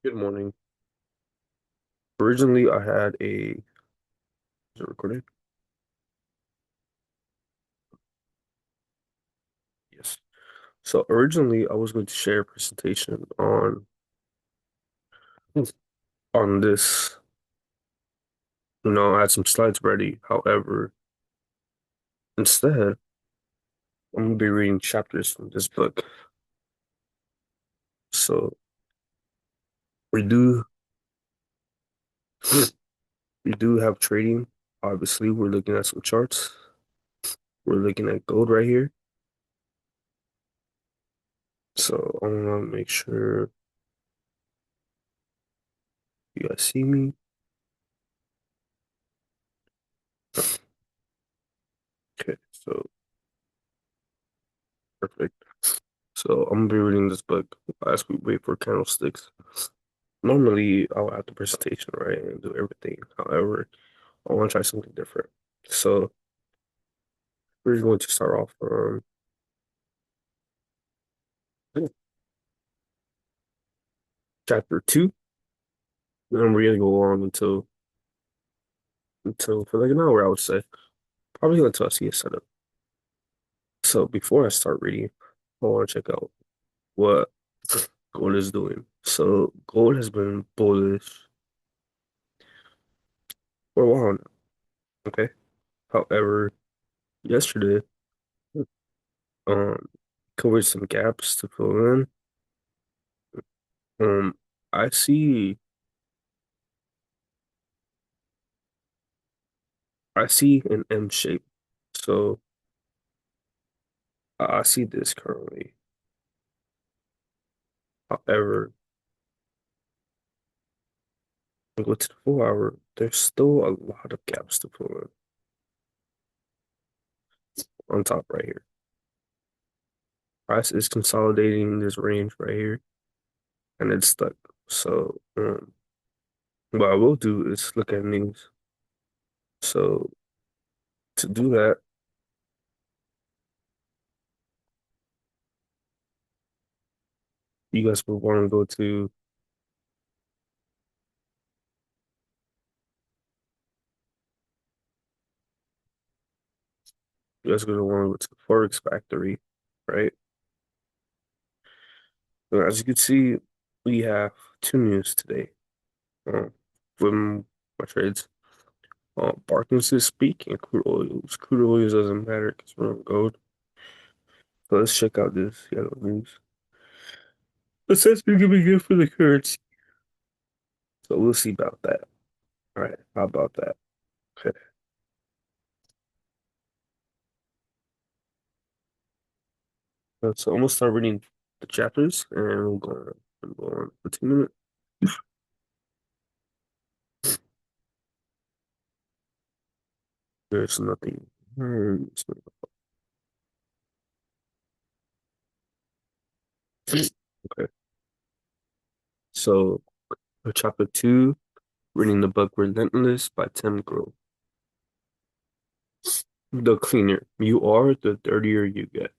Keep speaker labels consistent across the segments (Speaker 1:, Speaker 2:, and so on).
Speaker 1: Good morning. Originally, I had a, is it recording? Yes. So originally, I was going to share a presentation on this. I had some slides ready. However, instead, I'm gonna be reading chapters from this book. So we do we do have trading. Obviously, we're looking at some charts. We're looking at gold right here. So I want to make sure you guys see me. Okay, so perfect. So I'm gonna be reading this book as we wait for candlesticks. Normally, I'll have the presentation, right, and do everything. However, I want to try something different. So we're going to start off from chapter two, and we're gonna go on until for like an hour, I would say, probably until I see a setup. So before I start reading, I want to check out what gold is doing. So gold has been bullish for a while now. Okay. However, yesterday, um, covered some gaps to fill in. Um, I see. I see an M shape. So I see this currently. However, when I go to the 4 hour, there's still a lot of gaps to fill in on top right here. Price is consolidating this range right here and it's stuck. So what I will do is look at news. So to do that, you guys will want to go to you guys are gonna want to go to the Forex Factory, right? So as you can see, we have two news today. From my trades. Parkinson's speak and crude oils. Crude oils doesn't matter because we're on gold. So let's check out this yellow news. It says we're gonna be good for the currency. So we'll see about that. All right, how about that? Okay. So I'm gonna start reading the chapters and we'll go on for 2 minutes. There's nothing. Okay. So chapter two, reading the book Relentless by Tim Grove. The cleaner you are, the dirtier you get.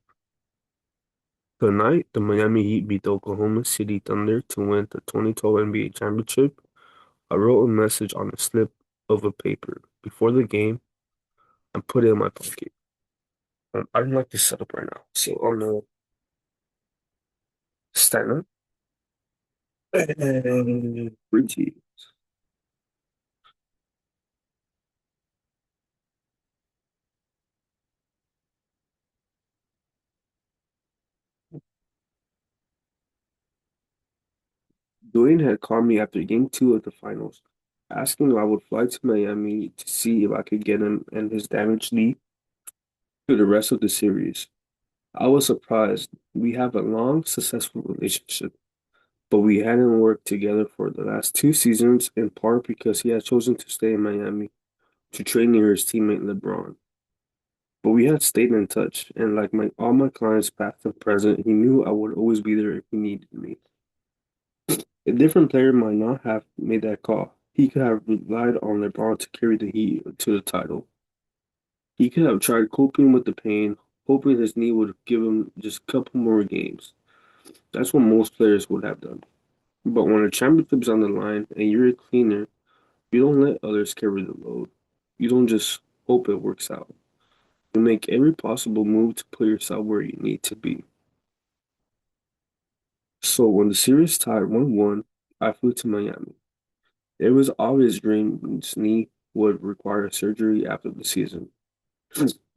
Speaker 1: Tonight, the Miami Heat beat the Oklahoma City Thunder to win the 2012 NBA championship. I wrote a message on a slip of a paper before the game and put it in my pocket. I don't like this setup right now, so I'm gonna stand up and breathe. Dwayne had called me after game two of the finals, asking if I would fly to Miami to see if I could get him and his damaged knee through the rest of the series. I was surprised. We have a long, successful relationship, but we hadn't worked together for the last 2 seasons, in part because he had chosen to stay in Miami to train near his teammate LeBron. But we had stayed in touch, and like all my clients, past and present, he knew I would always be there if he needed me. A different player might not have made that call. He could have relied on LeBron to carry the Heat to the title. He could have tried coping with the pain, hoping his knee would give him just a couple more games. That's what most players would have done. But when a championship's on the line and you're a cleaner, you don't let others carry the load. You don't just hope it works out. You make every possible move to put yourself where you need to be. So when the series tied 1-1, I flew to Miami. It was obvious Green's knee would require surgery after the season.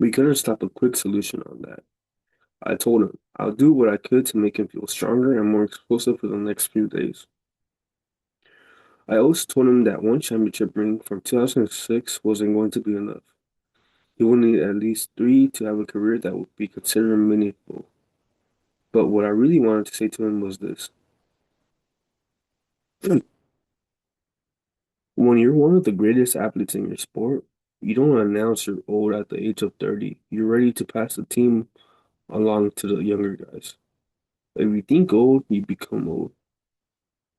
Speaker 1: We couldn't stop a quick solution on that. I told him I'll do what I could to make him feel stronger and more explosive for the next few days. I also told him that one championship ring from 2006 wasn't going to be enough. He would need at least three to have a career that would be considered meaningful. But what I really wanted to say to him was this. When you're one of the greatest athletes in your sport, you don't announce you're old at the age of 30. You're ready to pass the team along to the younger guys. If you think old, you become old.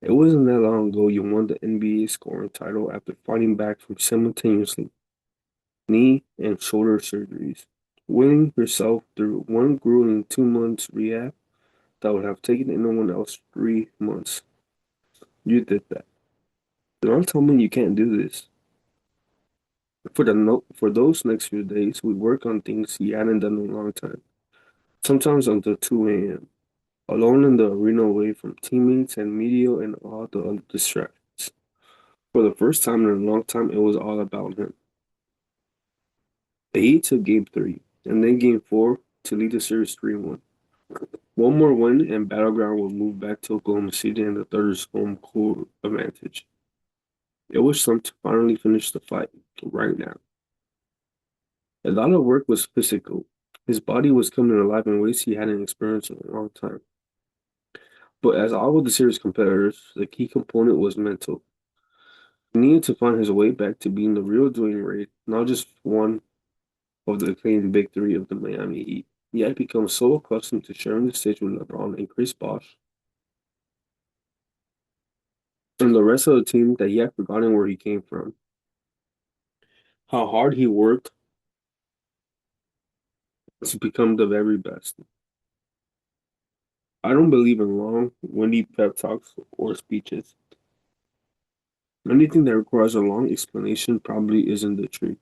Speaker 1: It wasn't that long ago you won the NBA scoring title after fighting back from simultaneously knee and shoulder surgeries, winning yourself through one grueling 2 months rehab that would have taken anyone else 3 months. You did that. Don't tell me you can't do this. For those next few days, we work on things he hadn't done in a long time. Sometimes until 2 a.m. Alone in the arena away from teammates and media and all the other distractions. For the first time in a long time, it was all about him. They took game three, and then game four to lead the series 3-1. One more win, and Battleground will move back to Oklahoma City, and the third is home court advantage. It was time to finally finish the fight right now. A lot of work was physical. His body was coming alive in ways he hadn't experienced in a long time. But as all of the series competitors, the key component was mental. He needed to find his way back to being the real Dwayne Wade, not just one of the acclaimed big three of the Miami Heat. He had become so accustomed to sharing the stage with LeBron and Chris Bosh and the rest of the team that he had forgotten where he came from, how hard he worked to become the very best. I don't believe in long, windy pep talks or speeches. Anything that requires a long explanation probably isn't the truth.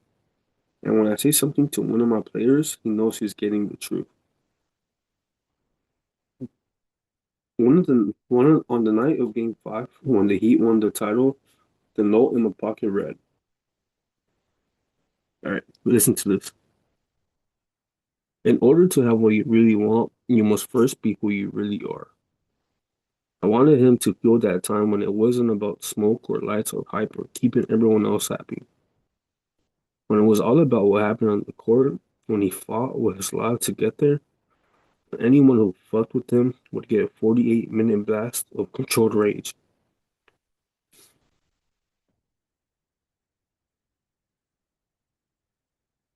Speaker 1: And when I say something to one of my players, he knows he's getting the truth. On the night of Game 5, when the Heat won the title, the note in the pocket read, all right, listen to this. In order to have what you really want, you must first be who you really are. I wanted him to feel that time when it wasn't about smoke or lights or hype or keeping everyone else happy. When it was all about what happened on the court, when he fought with his life to get there, anyone who fucked with him would get a 48-minute blast of controlled rage.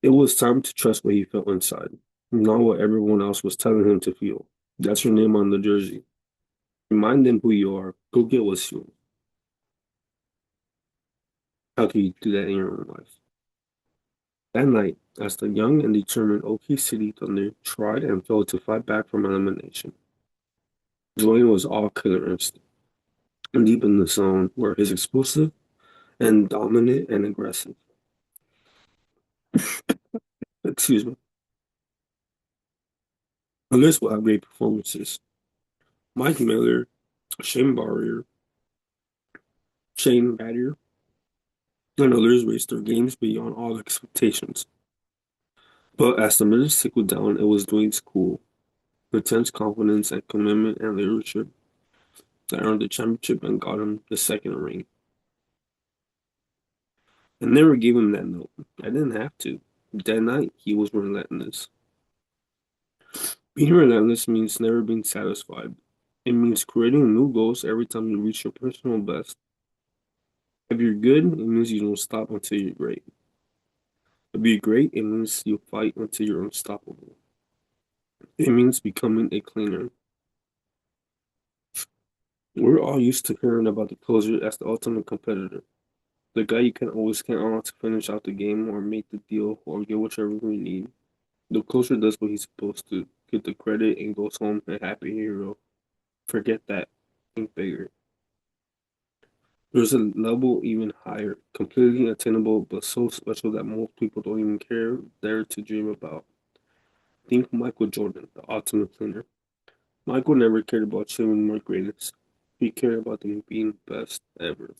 Speaker 1: It was time to trust what he felt inside, not what everyone else was telling him to feel. That's your name on the jersey. Remind them who you are. Go get what's yours. How can you do that in your own life? That night, as the young and determined OK City Thunder tried and failed to fight back from elimination, Dwayne was all killer instinct, and deep in the zone where he's explosive and dominant and aggressive. Excuse me. The list will have great performances. Mike Miller, Shane Barrier, Shane Battier, and others raced their games beyond all expectations. But as the minutes tickled down, it was Dwayne's cool, intense confidence and commitment and leadership that earned the championship and got him the second ring. I never gave him that note. I didn't have to. That night, he was relentless. Being relentless means never being satisfied. It means creating new goals every time you reach your personal best. If you're good, it means you don't stop until you're great. If you're great, it means you fight until you're unstoppable. It means becoming a cleaner. We're all used to hearing about the closer as the ultimate competitor. The guy you can always count on to finish out the game or make the deal or get whatever we need. The closer does what he's supposed to, get the credit and goes home a happy hero. Forget that. Think bigger. There's a level even higher, completely attainable, but so special that most people don't even dare to dream about. Think Michael Jordan, the ultimate cleaner. Michael never cared about achieving more greatness. He cared about them being best ever.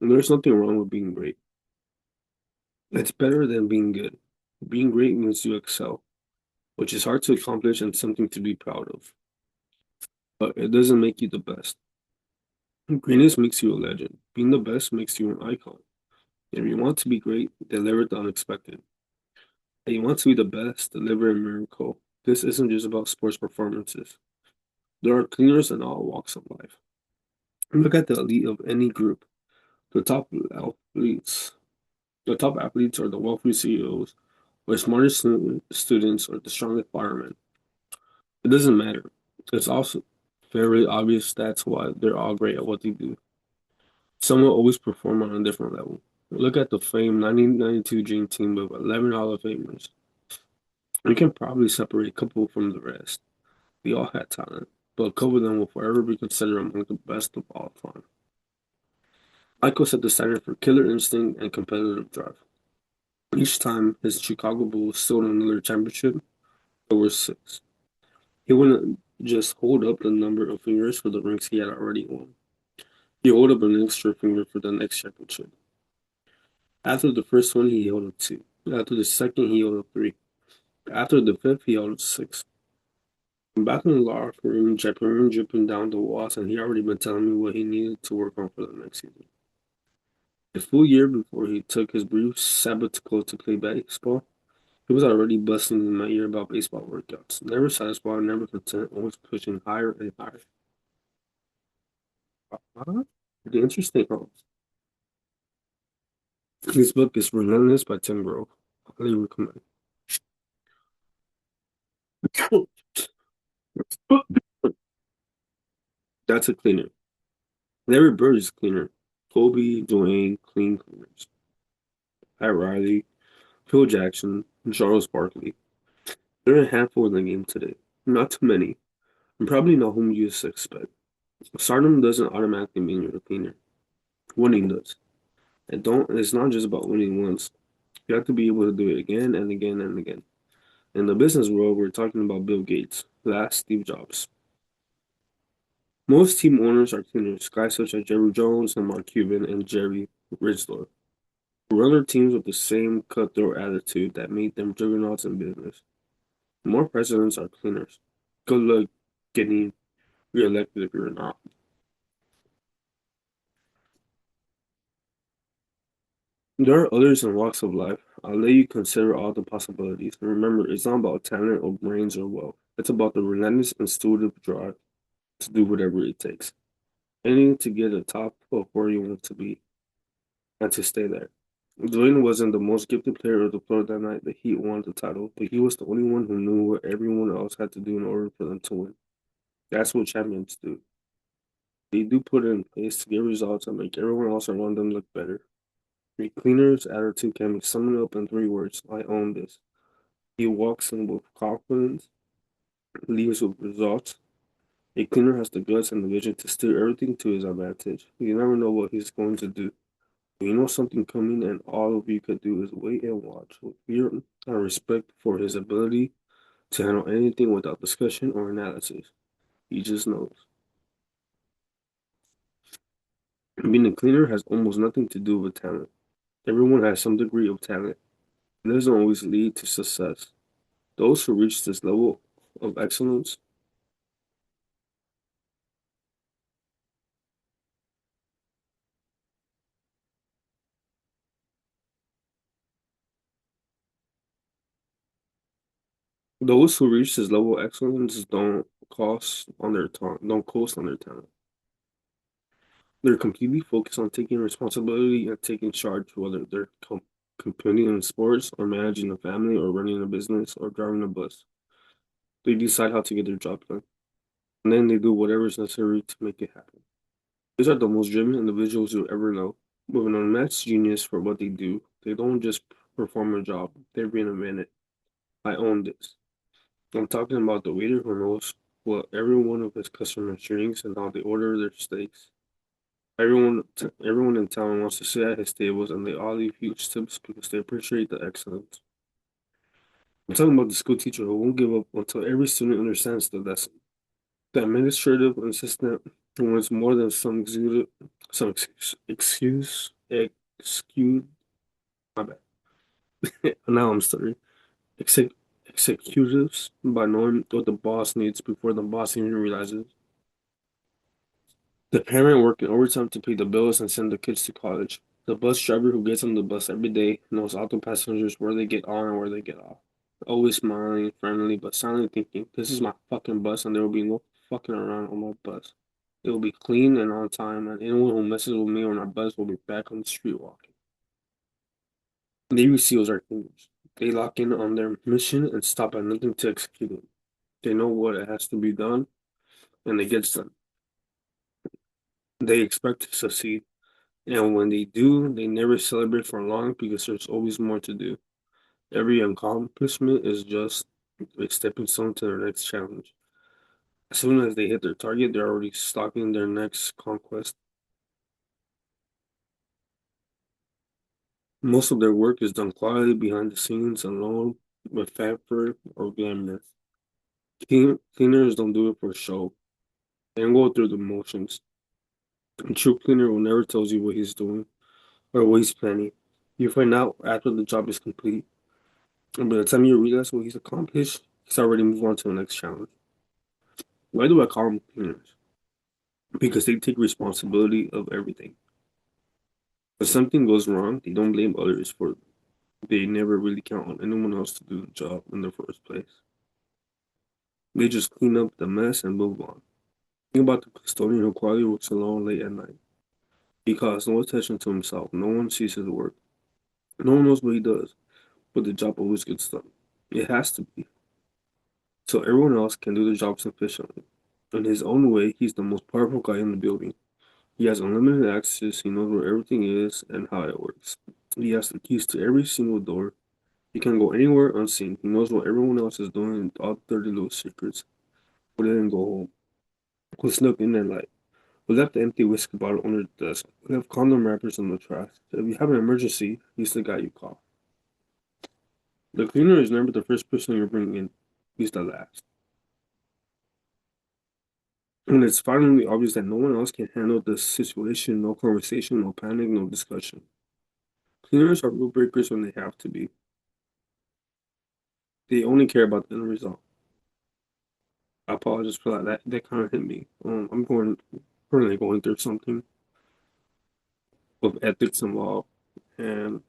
Speaker 1: And there's nothing wrong with being great. It's better than being good. Being great means you excel, which is hard to accomplish and something to be proud of. But it doesn't make you the best. Greatness makes you a legend. Being the best makes you an icon. If you want to be great, deliver the unexpected. If you want to be the best, deliver a miracle. This isn't just about sports performances. There are cleaners in all walks of life. Look at the elite of any group. The top athletes. The top athletes are the wealthy CEOs, or smartest students, or the strongest firemen. It doesn't matter. It's also very obvious that's why they're all great at what they do. Some will always perform on a different level. Look at the famed 1992 Dream Team of 11 Hall of Famers. You can probably separate a couple from the rest. They all had talent, but a couple of them will forever be considered among the best of all time. Michael set the standard for killer instinct and competitive drive. Each time his Chicago Bulls stole another championship, there were six. He wouldn't just hold up the number of fingers for the rings he had already won. He held up an extra finger for the next championship. After the first one, he held up two. After the second, he held up three. After the fifth, he held up six. I'm back in the locker room, dripping down the walls, and he already been telling me what he needed to work on for the next season. A full year before he took his brief sabbatical to play baseball, he was already busting in my ear about baseball workouts. Never satisfied, never content, always pushing higher and higher. Pretty interesting, huh? This book is Relentless by Tim Grove. Highly recommend. That's a cleaner. Larry Bird is a cleaner. Kobe, Dwayne, clean cleaners. Pat Riley, Phil Jackson, and Charles Barkley. There are a handful in the game today. Not too many, and probably not whom you expect. Stardom doesn't automatically mean you're a cleaner. Winning does. It's not just about winning once. You have to be able to do it again and again and again. In the business world, we're talking about Bill Gates, last Steve Jobs. Most team owners are cleaners, guys such as Jerry Jones and Mark Cuban and Jerry Ridsdale, who run their teams with the same cutthroat attitude that made them juggernauts in business. More presidents are cleaners. Good luck getting reelected if you're not. There are others in walks of life. I'll let you consider all the possibilities. And remember, it's not about talent or brains or wealth. It's about the relentless instinctive drive to do whatever it takes. Aiming to get at the top of where you want to be and to stay there. Dwayne wasn't the most gifted player of the floor that night that he won the title, but he was the only one who knew what everyone else had to do in order for them to win. That's what champions do. They do put it in place to get results and make everyone else around them look better. A cleaner's attitude can be summed up in three words: I own this. He walks in with confidence, leaves with results. A cleaner has the guts and the vision to steer everything to his advantage. You never know what he's going to do. You know something coming, and all of you could do is wait and watch with fear and respect for his ability to handle anything without discussion or analysis. He just knows. Being a cleaner has almost nothing to do with talent. Everyone has some degree of talent. It doesn't always lead to success. Those who reach this level of excellence, those who reach this level of excellence don't coast on their talent. They're completely focused on taking responsibility and taking charge, whether they're competing in sports or managing a family or running a business or driving a bus. They decide how to get their job done, and then they do whatever is necessary to make it happen. These are the most driven individuals you'll ever know. With an unmatched genius for what they do, they don't just perform a job, they reinvent it. I own this. I'm talking about the waiter who knows. what every one of his customers drinks and how they order their steaks. Everyone in town wants to sit at his tables, and they all leave huge tips because they appreciate the excellence. I'm talking about the school teacher who won't give up until every student understands the lesson. The administrative assistant who wants more than some excuse, my bad. Now I'm stuttering. Exec, executives by knowing what the boss needs before the boss even realizes. The parent working overtime to pay the bills and send the kids to college. The bus driver who gets on the bus every day knows all the passengers where they get on and where they get off. Always smiling, friendly, but silently thinking, this is my fucking bus and there will be no fucking around on my bus. It will be clean and on time, and anyone who messes with me on our bus will be back on the street walking. Navy SEALs are cleaners. They lock in on their mission and stop at nothing to execute it. They know what it has to be done, and it gets done. They expect to succeed. And when they do, they never celebrate for long because there's always more to do. Every accomplishment is just a stepping stone to their next challenge. As soon as they hit their target, they're already stalking their next conquest. Most of their work is done quietly behind the scenes, alone, with fanfare or glamour. Cleaners don't do it for show. They don't go through the motions. A true cleaner will never tell you what he's doing or what he's planning. You find out after the job is complete. And by the time you realize what he's accomplished, he's already moved on to the next challenge. Why do I call them cleaners? Because they take responsibility of everything. If something goes wrong, they don't blame others for it. They never really count on anyone else to do the job in the first place. They just clean up the mess and move on. Think about the custodian who quietly works alone late at night. He calls no attention to himself. No one sees his work. No one knows what he does, but the job always gets done. It has to be. So everyone else can do the job sufficiently. In his own way, he's the most powerful guy in the building. He has unlimited access, he knows where everything is and how it works. He has the keys to every single door. He can go anywhere unseen. He knows what everyone else is doing and all the dirty little secrets. Who didn't go home. Who snuck in at night. Who left the empty whiskey bottle under the desk. Who left condom wrappers in the trash. So if you have an emergency, he's the guy you call. The cleaner is never the first person you're bringing in. He's the last. When it's finally obvious that no one else can handle the situation, no conversation, no panic, no discussion. Cleaners are rule breakers when they have to be. They only care about the end result. I apologize for that. That kind of hit me. I'm currently going through something with ethics involved, and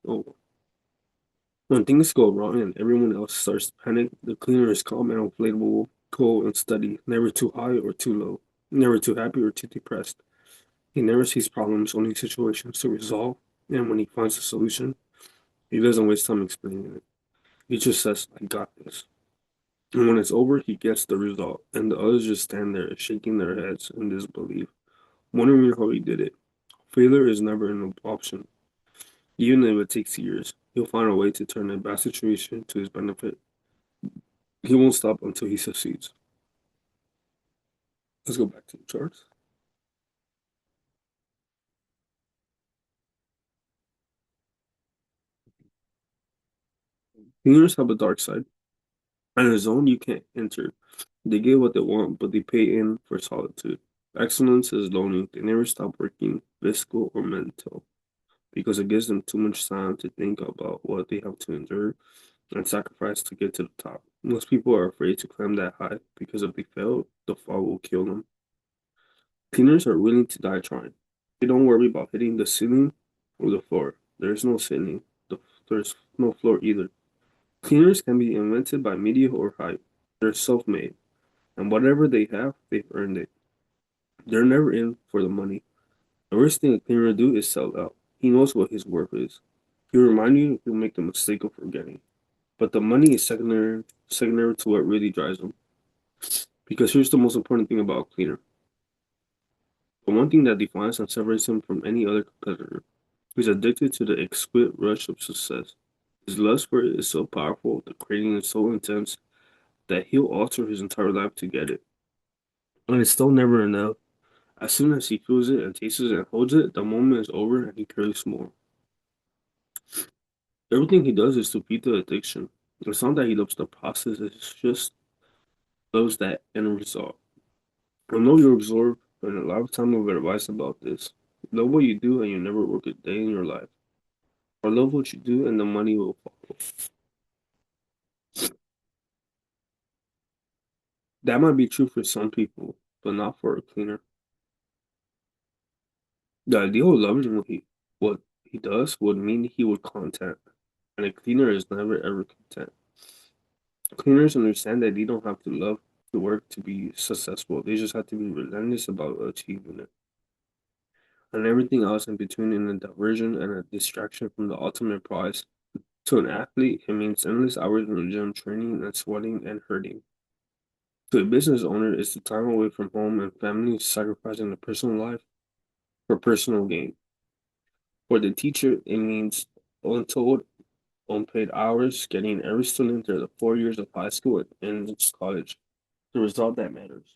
Speaker 1: oh, when things go wrong and everyone else starts to panic, the cleaner is calm and inflatable, cool and steady, never too high or too low, never too happy or too depressed. He never sees problems, only situations to resolve, and when he finds a solution, he doesn't waste time explaining it. He just says, I got this. And when it's over, he gets the result, and the others just stand there, shaking their heads in disbelief, wondering how he did it. Failure is never an option, even if it takes years. He'll find a way to turn a bad situation to his benefit. He won't stop until he succeeds. Let's go back to the charts. Cleaners have a dark side, and a zone you can't enter. They get what they want, but they pay in for solitude. Excellence is lonely. They never stop working, physical or mental, because it gives them too much time to think about what they have to endure and sacrifice to get to the top. Most people are afraid to climb that high because if they fail, the fall will kill them. Cleaners are willing to die trying. They don't worry about hitting the ceiling or the floor. There's no ceiling. There's no floor either. Cleaners can be invented by media or hype. They're self-made, and whatever they have, they've earned it. They're never in for the money. The worst thing a cleaner do is sell out. He knows what his worth is. He'll remind you, he'll make the mistake of forgetting. But the money is secondary to what really drives them. Because here's the most important thing about a cleaner. The one thing that defines and separates him from any other competitor. He's addicted to the exquisite rush of success. His lust for it is so powerful, the craving is so intense, that he'll alter his entire life to get it. And it's still never enough. As soon as he feels it and tastes it and holds it, the moment is over and he craves more. Everything he does is to beat the addiction. It's not that he loves the process, it's just loves that end result. I know you're absorbed, but a lot of time of advice about this. Love what you do and you never work a day in your life. Or love what you do and the money will follow. That might be true for some people, but not for a cleaner. The ideal of loving what he does would mean he would content. And a cleaner is never ever content. Cleaners understand that they don't have to love to work to be successful. They just have to be relentless about achieving it. And everything else in between is a diversion and a distraction from the ultimate prize. To an athlete, it means endless hours in the gym training and sweating and hurting. To a business owner, it's the time away from home and family sacrificing the personal life for personal gain. For the teacher, it means untold, unpaid hours, getting every student through the 4 years of high school and college. The result that matters.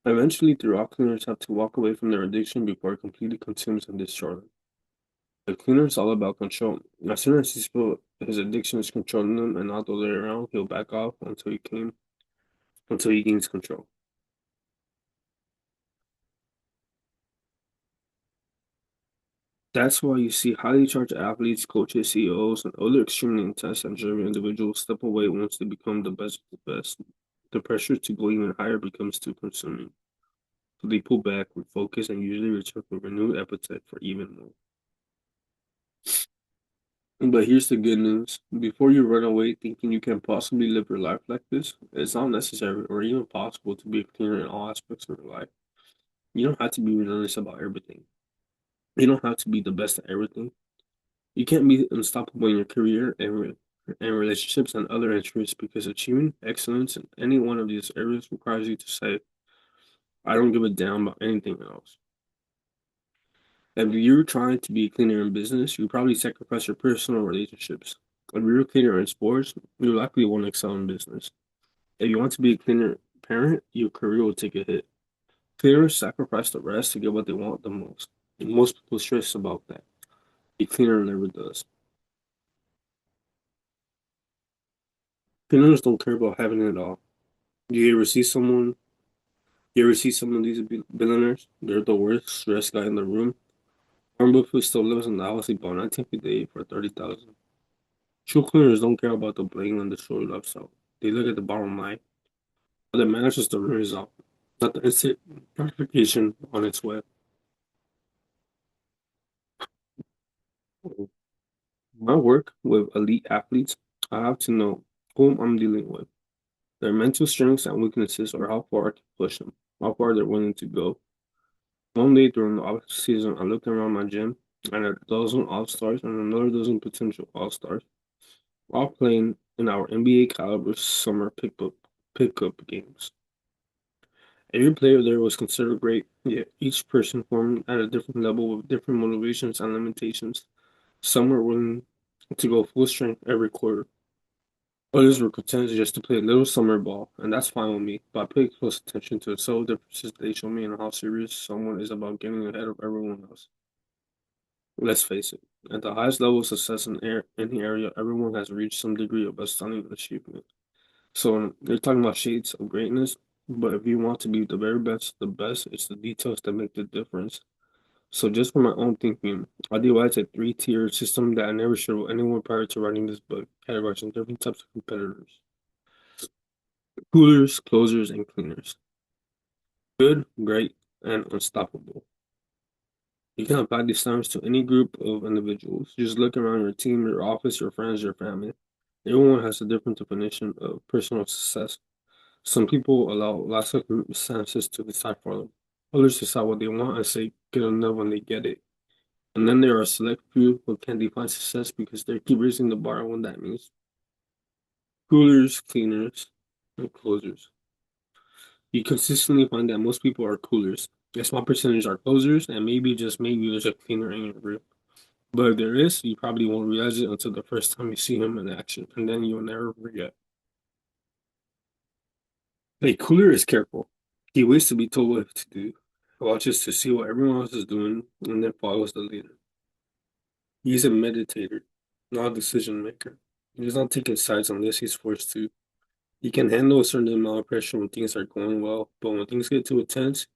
Speaker 1: Eventually, the rock cleaners have to walk away from their addiction before it completely consumes and destroys them. The cleaner is all about control. As soon as he feels his addiction is controlling him and not the other way around, he'll back off until he gains control. That's why you see highly charged athletes, coaches, CEOs, and other extremely intense and driven individuals step away once they become the best of the best. The pressure to go even higher becomes too consuming. So they pull back, refocus, and usually return with renewed appetite for even more. But here's the good news. Before you run away thinking you can possibly live your life like this, it's not necessary or even possible to be a cleaner in all aspects of your life. You don't have to be relentless about everything. You don't have to be the best at everything. You can't be unstoppable in your career and relationships and other interests because achieving excellence in any one of these areas requires you to say, I don't give a damn about anything else. If you're trying to be a cleaner in business, you probably sacrifice your personal relationships. If you're a cleaner in sports, you likely won't excel in business. If you want to be a cleaner parent, your career will take a hit. Cleaners sacrifice the rest to get what they want the most. And most people stress about that. A cleaner never does. Cleaners don't care about having it all. You ever see someone? You ever see some of these billionaires? They're the worst stressed guy in the room. Warren Buffett still lives in the house he bought 19 a day for 30,000. True cleaners don't care about the bling and the show lifestyle. They look at the bottom line. But the manages the result, not the instant gratification on its way. My work with elite athletes, I have to know whom I'm dealing with, their mental strengths and weaknesses, or how far I can push them, how far they're willing to go. One day during the off season, I looked around my gym and a dozen all stars and another dozen potential all stars, all playing in our NBA caliber summer pickup games. Every player there was considered great, yet each person formed at a different level with different motivations and limitations. Some were willing to go full strength every quarter. Others were content just to play a little summer ball, and that's fine with me. But I pay close attention to the subtle differences they show me and how serious someone is about getting ahead of everyone else. Let's face it, at the highest level of success in any area, everyone has reached some degree of stunning achievement. So they're talking about shades of greatness, but if you want to be the very best, the best, it's the details that make the difference. So just for my own thinking, I devised a three-tier system that I never shared with anyone prior to writing this book, categorizing different types of competitors: coolers, closers, and cleaners. Good, great, and unstoppable. You can apply these terms to any group of individuals. Just look around your team, your office, your friends, your family. Everyone has a different definition of personal success. Some people allow lots of circumstances to decide for them. Others decide what they want and say good enough when they get it. And then there are a select few who can define success because they keep raising the bar when that means. Coolers, cleaners, and closers. You consistently find that most people are coolers. A small percentage are closers, and maybe just maybe there's a cleaner in your group. But if there is, you probably won't realize it until the first time you see him in action, and then you'll never forget. Hey, Cooler is careful. He waits to be told what to do, watches to see what everyone else is doing, and then follows the leader. He's a meditator, not a decision maker. He does not take sides unless he's forced to. He can handle a certain amount of pressure when things are going well, but when things get too intense,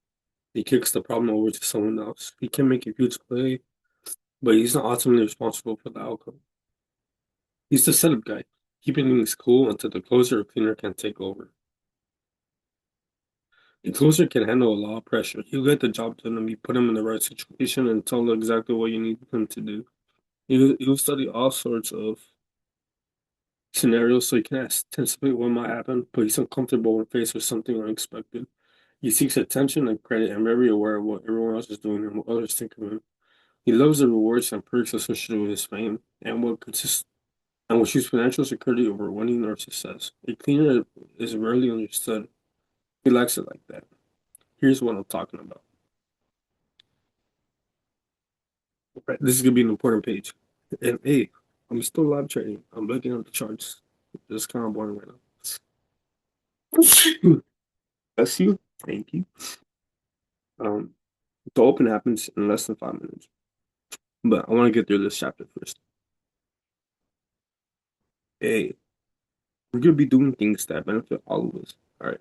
Speaker 1: he kicks the problem over to someone else. He can make a huge play, but he's not ultimately responsible for the outcome. He's the setup guy, keeping things cool until the closer or cleaner can take over. The closer can handle a lot of pressure. You get the job done and you put him in the right situation and tell him exactly what you need him to do. You study all sorts of scenarios so he can anticipate what might happen, but he's uncomfortable when faced with something unexpected. He seeks attention and credit and very aware of what everyone else is doing and what others think of him. He loves the rewards and perks associated with his fame and will choose financial security over winning or success. A cleaner is rarely understood. He likes it like that. Here's what I'm talking about. Right, this is gonna be an important page. And hey, I'm still live trading. I'm looking at the charts. It's kind of boring right now. Bless you. Thank you. Um, the open happens in less than 5 minutes, but I want to get through this chapter first. Hey, we're gonna be doing things that benefit all of us. All right.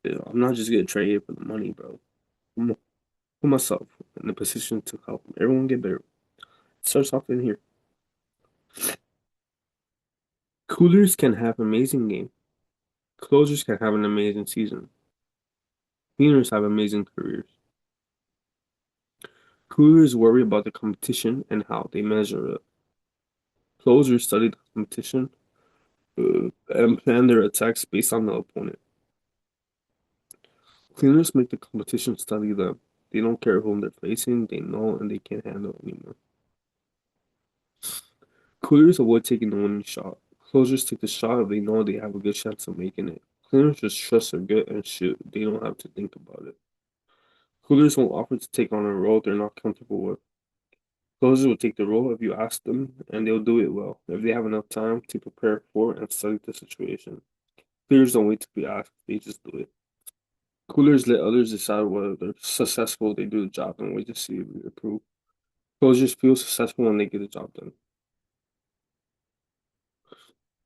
Speaker 1: Yeah, I'm not just gonna trade it for the money, bro. I'm gonna put myself in a position to help everyone get better. It starts off in here. Coolers can have amazing game. Closers can have an amazing season. Cleaners have amazing careers. Coolers worry about the competition and how they measure it. Closers study the competition and plan their attacks based on the opponent. Cleaners make the competition study them. They don't care whom they're facing, they know and they can't handle anymore. Coolers avoid taking the winning shot. Closers take the shot if they know they have a good chance of making it. Cleaners just trust their gut and shoot. They don't have to think about it. Coolers won't offer to take on a role they're not comfortable with. Closers will take the role if you ask them, and they'll do it well if they have enough time to prepare for and study the situation. Cleaners don't wait to be asked, they just do it. Coolers let others decide whether they're successful, they do the job and wait to see if they approve. Closers feel successful when they get the job done.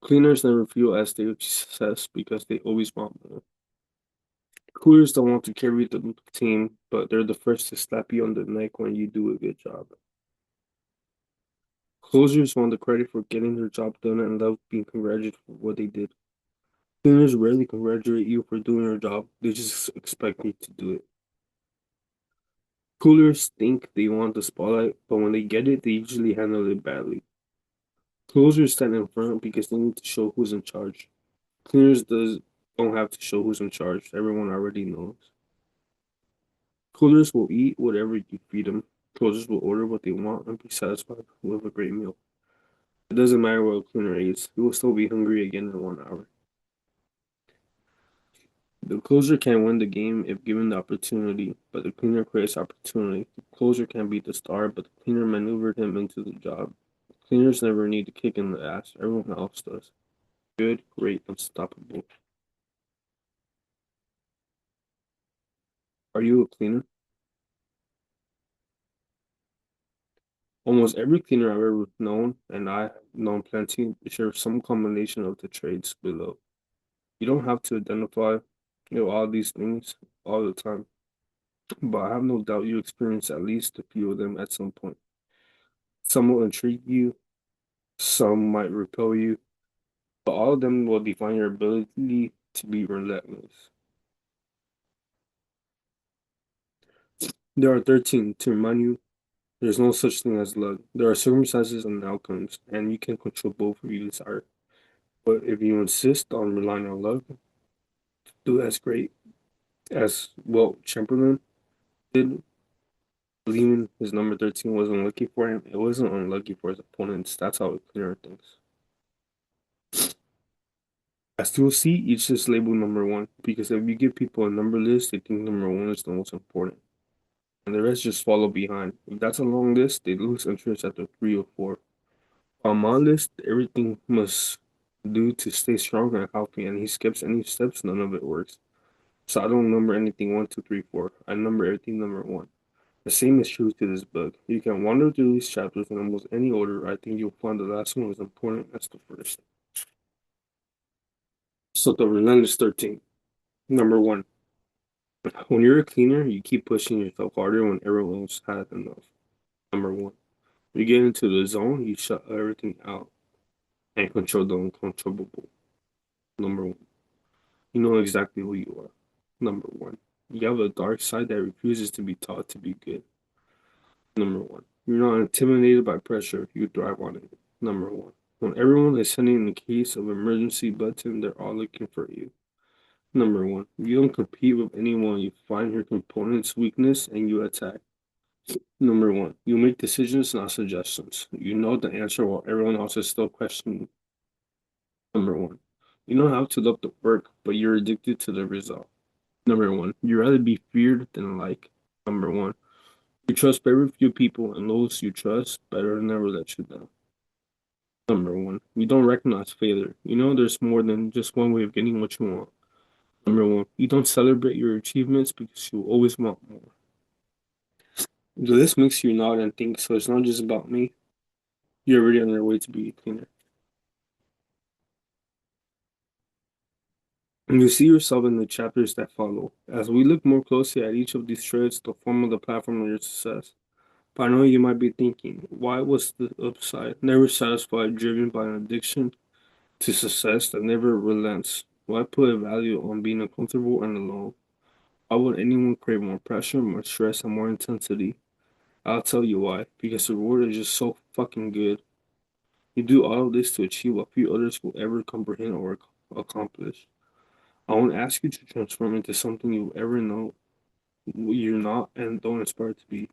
Speaker 1: Cleaners never feel as they achieve success because they always want more. Coolers don't want to carry the team, but they're the first to slap you on the neck when you do a good job. Closers want the credit for getting their job done and love being congratulated for what they did. Cleaners rarely congratulate you for doing your job, they just expect you to do it. Coolers think they want the spotlight, but when they get it, they usually handle it badly. Closers stand in front because they need to show who's in charge. Cleaners don't have to show who's in charge. Everyone already knows. Coolers will eat whatever you feed them. Closers will order what they want and be satisfied with a great meal. It doesn't matter what a cleaner eats, he will still be hungry again in 1 hour. The closer can win the game if given the opportunity, but the cleaner creates opportunity. The closer can beat the star, but the cleaner maneuvered him into the job. Cleaners never need to kick in the ass, everyone else does. Good, great, unstoppable. Are you a cleaner? Almost every cleaner I've ever known, and I've known plenty, share some combination of the traits below. You don't have to identify, all these things all the time, but I have no doubt you experience at least a few of them at some point. Some will intrigue you, some might repel you, but all of them will define your ability to be relentless. There are 13 to remind you there's no such thing as luck. There are circumstances and outcomes, and you can control both if you desire. But if you insist on relying on luck, do as great as Wilt Chamberlain did, believing his number 13 was unlucky for him. It wasn't unlucky for his opponents. That's how a clearer thinks. As you'll see, each is labeled number one because if you give people a number list, they think number one is the most important, and the rest just follow behind. If that's a long list, they lose interest after three or four. On my list, everything must do to stay strong and healthy, and he skips any steps, none of it works. So I don't number anything one, two, three, four. I number everything number one. The same is true to this book. You can wander through these chapters in almost any order. I think you'll find the last one as important as the first. So the Relentless 13. Number one. When you're a cleaner, you keep pushing yourself harder when everyone else has enough. Number one. When you get into the zone, you shut everything out and control the uncontrollable. Number one. You know exactly who you are. Number one. You have a dark side that refuses to be taught to be good. Number one. You're not intimidated by pressure, you thrive on it. Number one. When everyone is sending the case of emergency button, they're all looking for you. Number one. You don't compete with anyone, you find your component's weakness and you attack. Number one. You make decisions, not suggestions. You know the answer while everyone else is still questioning. Number one. You know how to love the work, but you're addicted to the result. Number one. You'd rather be feared than liked. Number one. You trust very few people, and those you trust better never let you down. Number one, you don't recognize failure. You know there's more than just one way of getting what you want. Number one, you don't celebrate your achievements because you always want more. So this makes you nod and think, so it's not just about me. You're already on your way to be a cleaner. And you see yourself in the chapters that follow. As we look more closely at each of these traits, they'll form the platform of your success. But I know you might be thinking, why was the upside? Never satisfied, driven by an addiction to success that never relents. Why put a value on being uncomfortable and alone? Why would anyone crave more pressure, more stress, and more intensity? I'll tell you why. Because the reward is just so fucking good. You do all of this to achieve what few others will ever comprehend or accomplish. I won't ask you to transform into something you ever know you're not and don't aspire to be.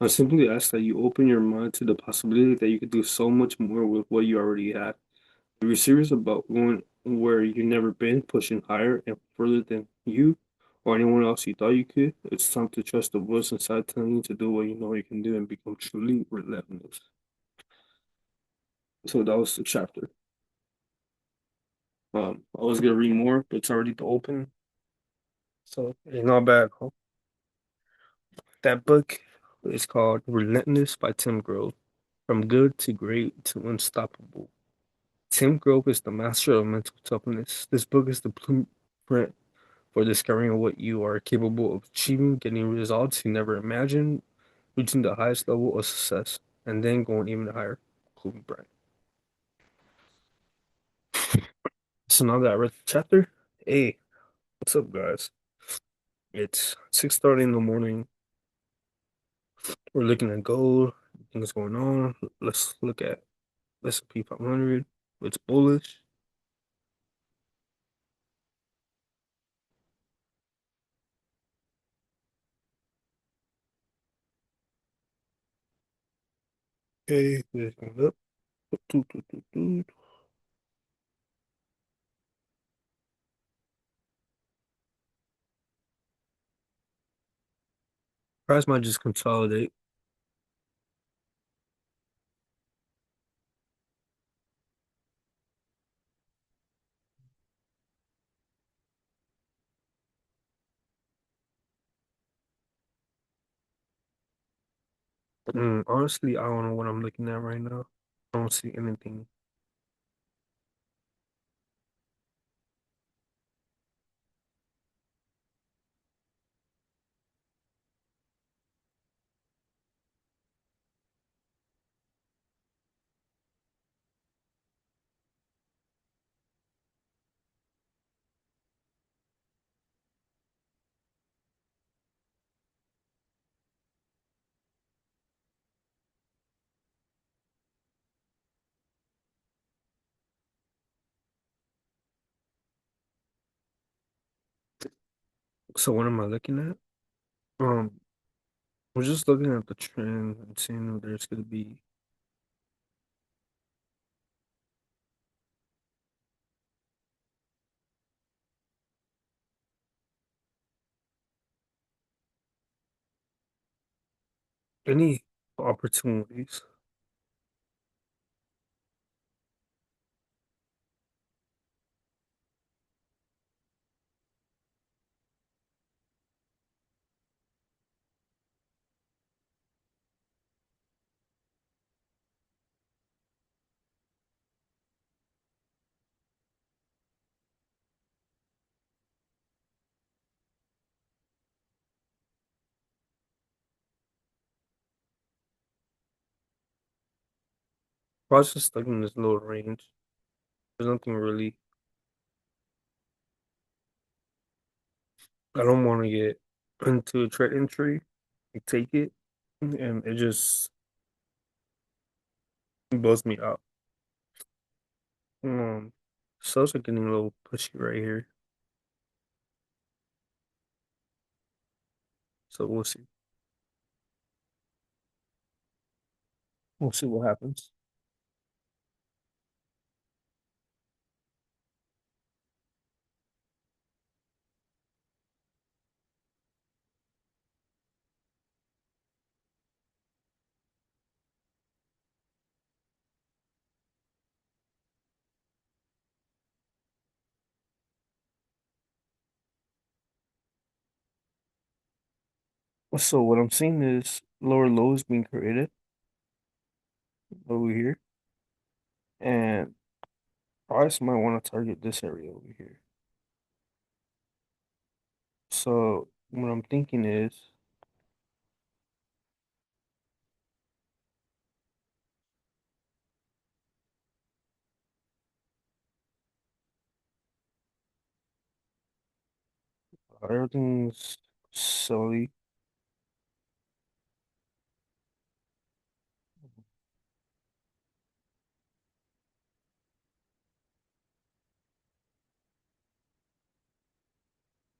Speaker 1: I simply ask that you open your mind to the possibility that you could do so much more with what you already have. If you're serious about going where you've never been, pushing higher and further than you or anyone else you thought you could, it's time to trust the voice inside telling you to do what you know you can do and become truly relentless. So that was the chapter. I was gonna read more, but it's already open, so it's not bad. Huh? That book is called Relentless by Tim Grove. From good to great to unstoppable. Tim Grove is the master of mental toughness. This book is the blueprint for discovering what you are capable of achieving, getting results you never imagined, reaching the highest level of success, and then going even higher. Kobe Bryant. So now that I read the chapter, hey, what's up, guys? It's 6:30 in the morning. We're looking at gold. Things going on. Let's look at S&P 500. It's bullish. Okay, this goes up. Toot, toot, toot, toot. Price might just consolidate. Honestly, I don't know what I'm looking at right now. I don't see anything. So what am I looking at? Um, we're just looking at the trend and seeing if there's gonna be any opportunities. Probably just stuck in this little range. There's nothing really. I don't want to get into a trade entry, and take it, and it just blows me up. Sales are getting a little pushy right here, so we'll see. We'll see what happens. So what I'm seeing is lower lows being created over here, and price might want to target this area over here. So what I'm thinking is, everything's silly.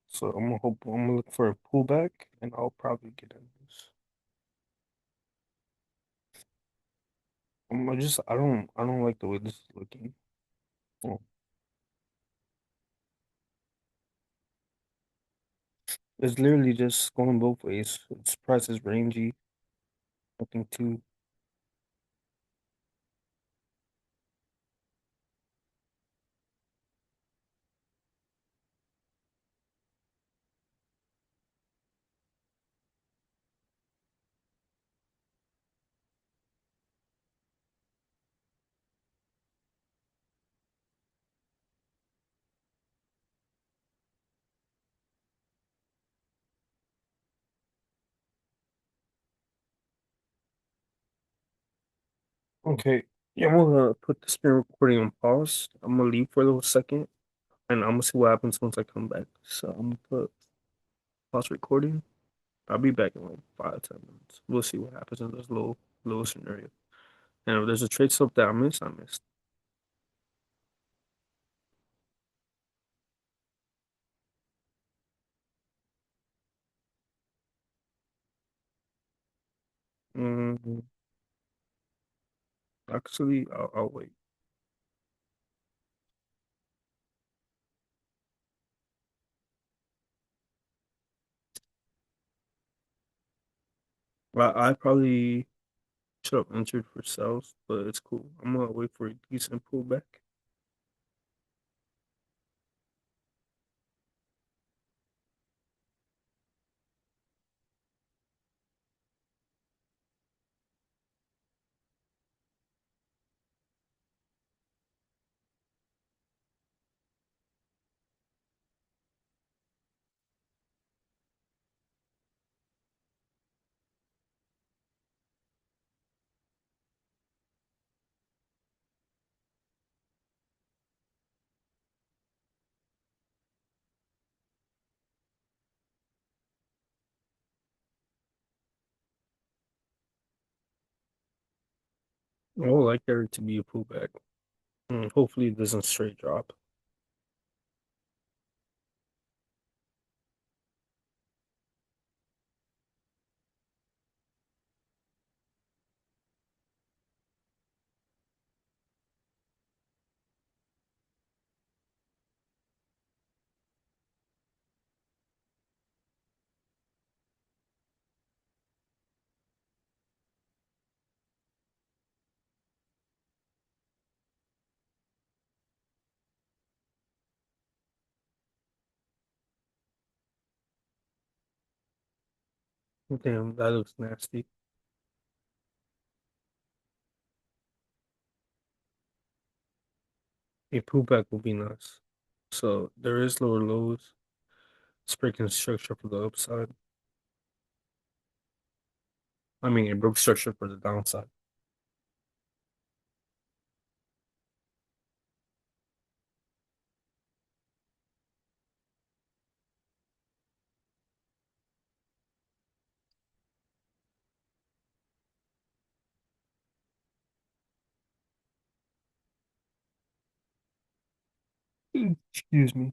Speaker 1: So I'm gonna look for a pullback, and I'll probably get in this. I don't like the way this is looking. Well, it's literally just going both ways. Its price is rangy, nothing too. Okay, yeah, I'm gonna put the screen recording on pause. I'm gonna leave for a little second, and I'm gonna see what happens once I come back. So I'm gonna put pause recording. I'll be back in like 5, 10 minutes. We'll see what happens in this little scenario. And if there's a trade stop that I missed. Mm, actually, I'll wait. I probably should have entered for sales, but it's cool. I'm gonna wait for a decent pullback. I would like there to be a pullback. Hopefully, it doesn't straight drop. Damn, that looks nasty. A pullback will be nice. So there is lower lows. It's breaking structure for the upside. I mean, it broke structure for the downside. Excuse me.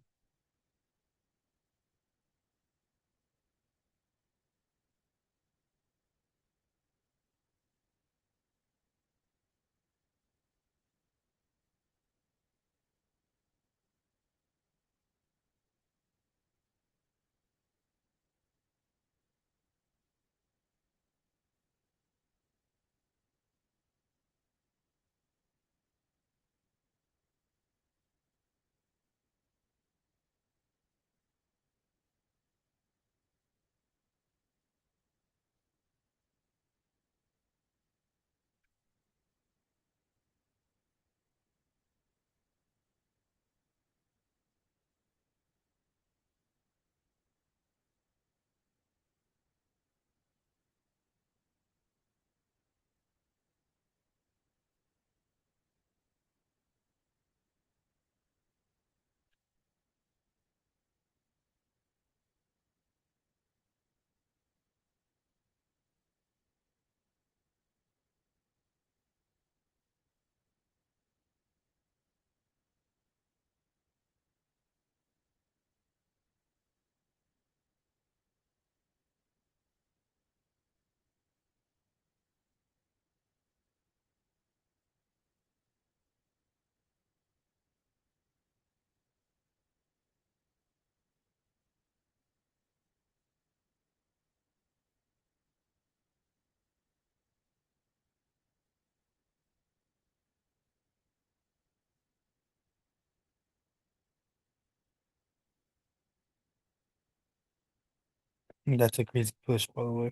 Speaker 1: That's a crazy push, by the way.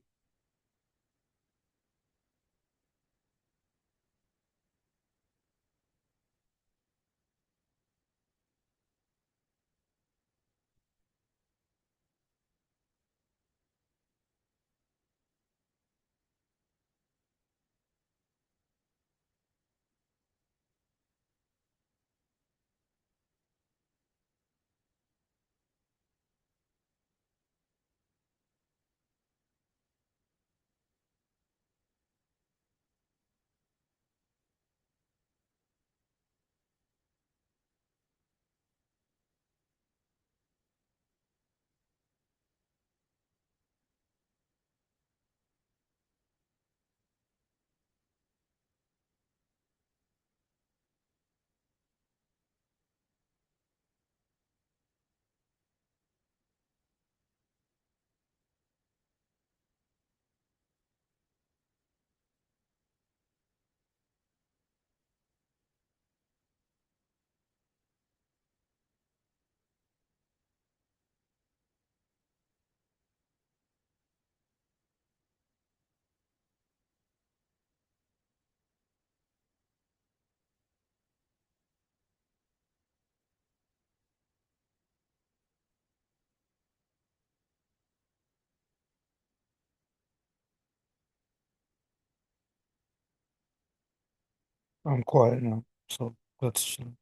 Speaker 1: I'm quiet now, so let's chill.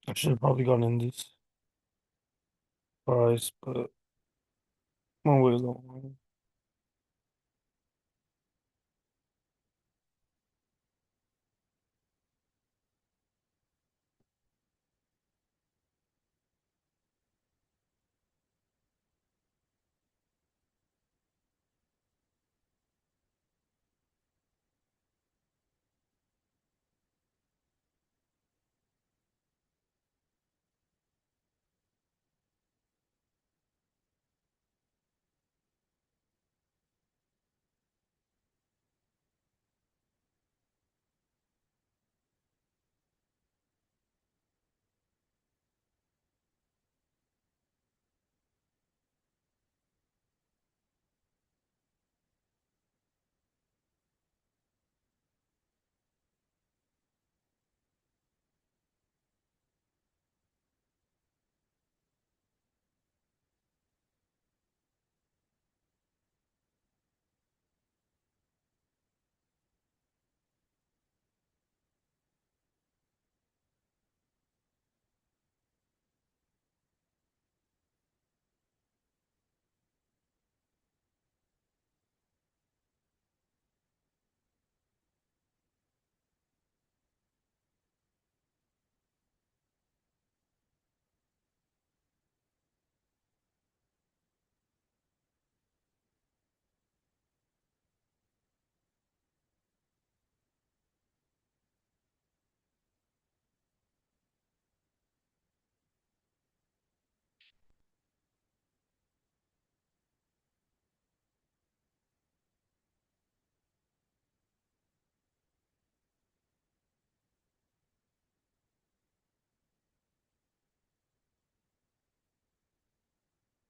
Speaker 1: I should have probably gone in this price, but one way long.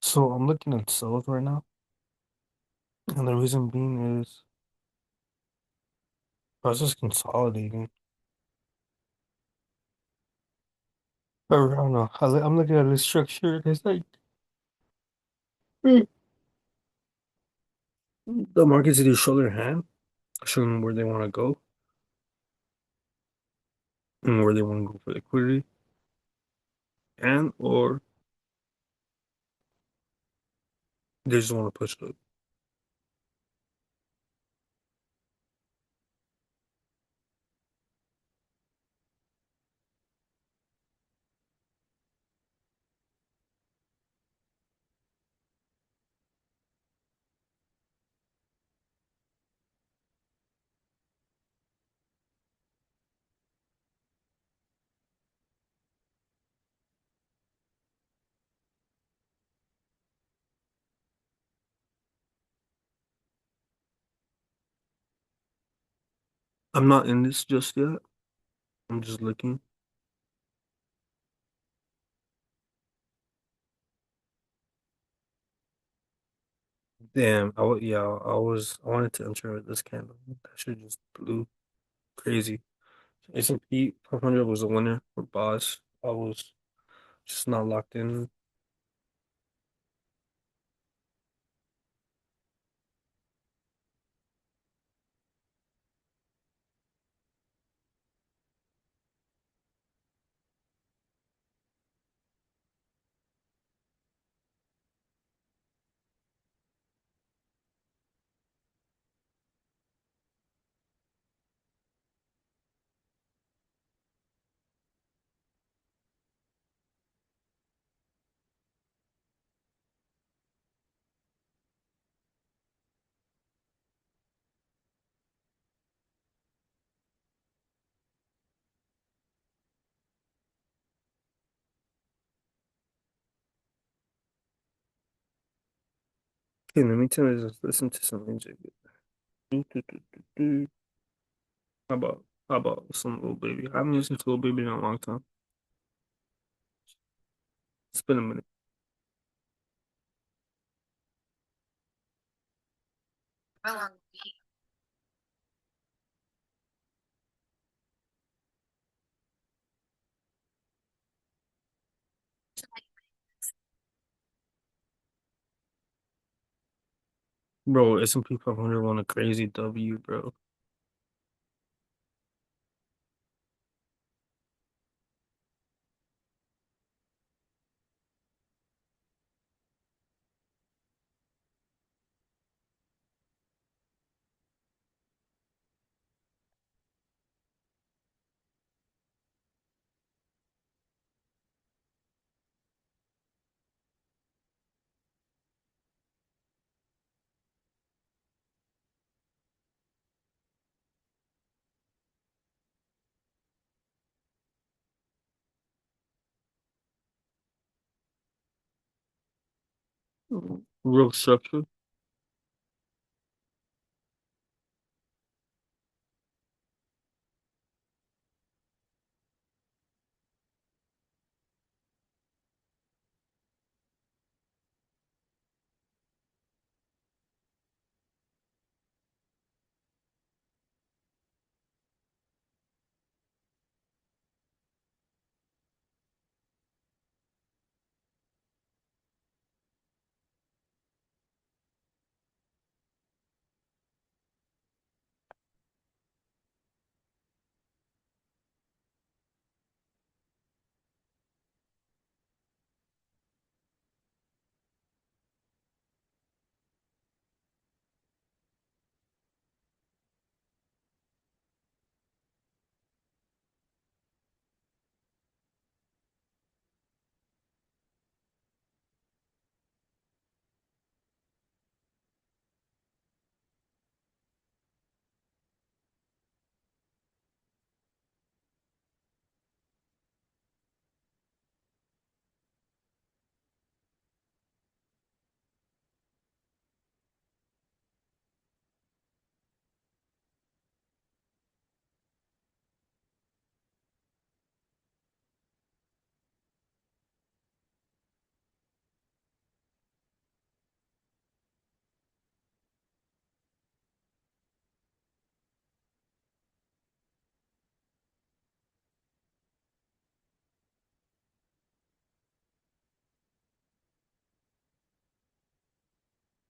Speaker 2: So I'm looking at sales right now, and the reason being is I was just consolidating. Or I don't know. I'm looking at the structure. It's like the markets either show their hand, showing where they want to go and where they want to go for liquidity, and or they just want to push it. I'm not in this just yet. I'm just looking. Damn, I wanted to enter this candle. That shit just blew crazy. S&P 500 was a winner for Boss. I was just not locked in. Okay, in the meantime, I just listen to some music. Do, do, do, do, do. How about some Little Baby? I haven't listened to Little Baby in a long time. It's been a minute. Bro, S&P 500 won a crazy W, bro. Real structure.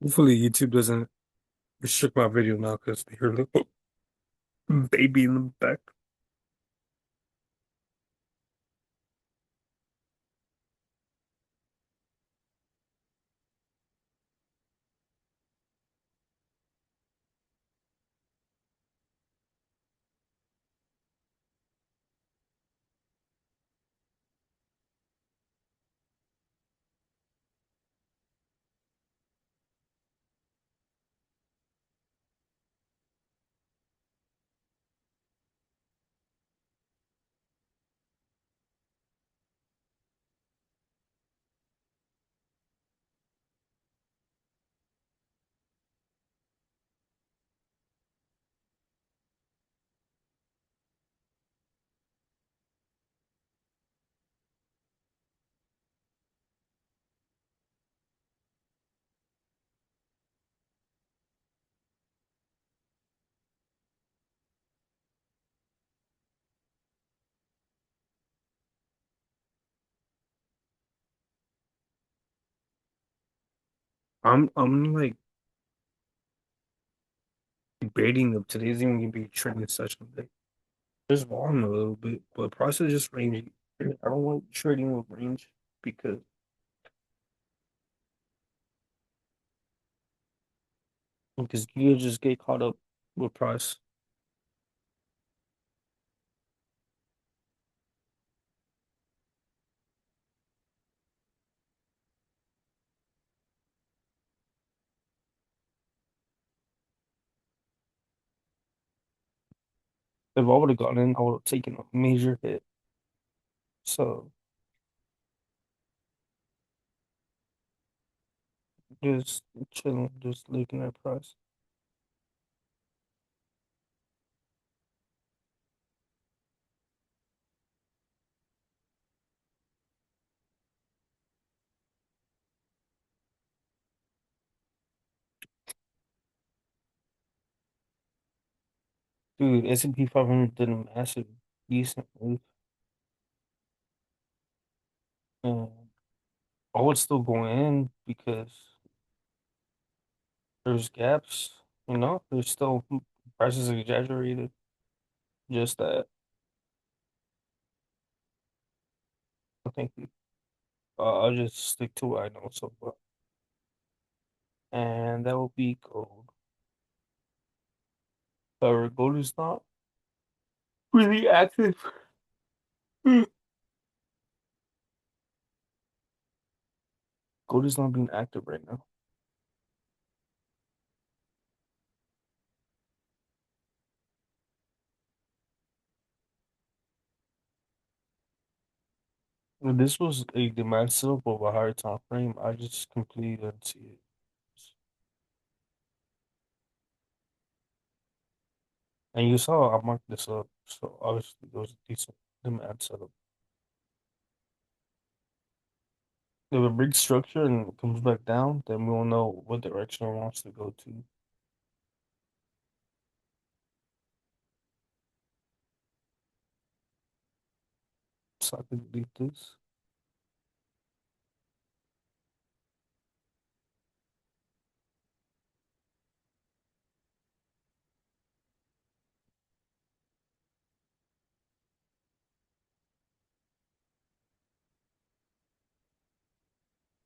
Speaker 2: Hopefully YouTube doesn't restrict my video now because they hear a little baby in the back. I'm like debating if today's even gonna be a training session. Like, just long a little bit, but process just range. I don't want trading with range because you just get caught up with price. If I would have gotten in, I would have taken a major hit. So just chilling, just looking at price. Dude, S&P 500 did a massive decent move. And I would still go in because there's gaps, there's still prices exaggerated. Just that I think I'll just stick to what I know so far. And that will be gold. However, gold is not really active. Gold is not being active right now. If this was a demand setup of a higher time frame, I just completely didn't see it. And you saw I marked this up, so obviously there was a decent demand setup. If it breaks structure and comes back down, then we will know what direction it wants to go to. So I could delete this.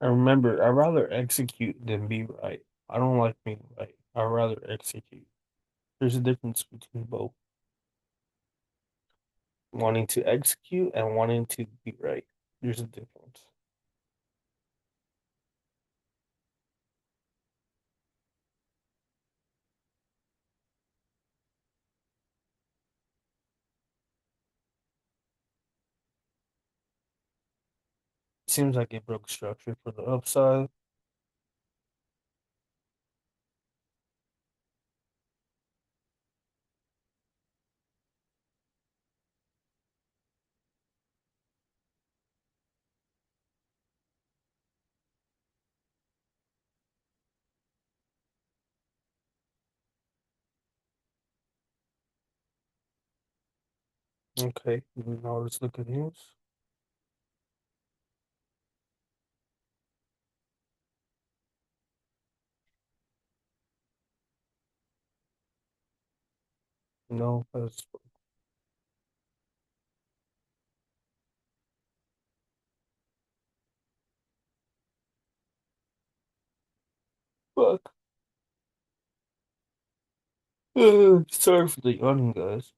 Speaker 2: And remember, I'd rather execute than be right. I don't like being right. I'd rather execute. There's a difference between both. Wanting to execute and wanting to be right. There's a difference. Seems like it broke structure for the upside. Okay, now let's look at news. No, that's fuck. Sorry for the yawning, guys.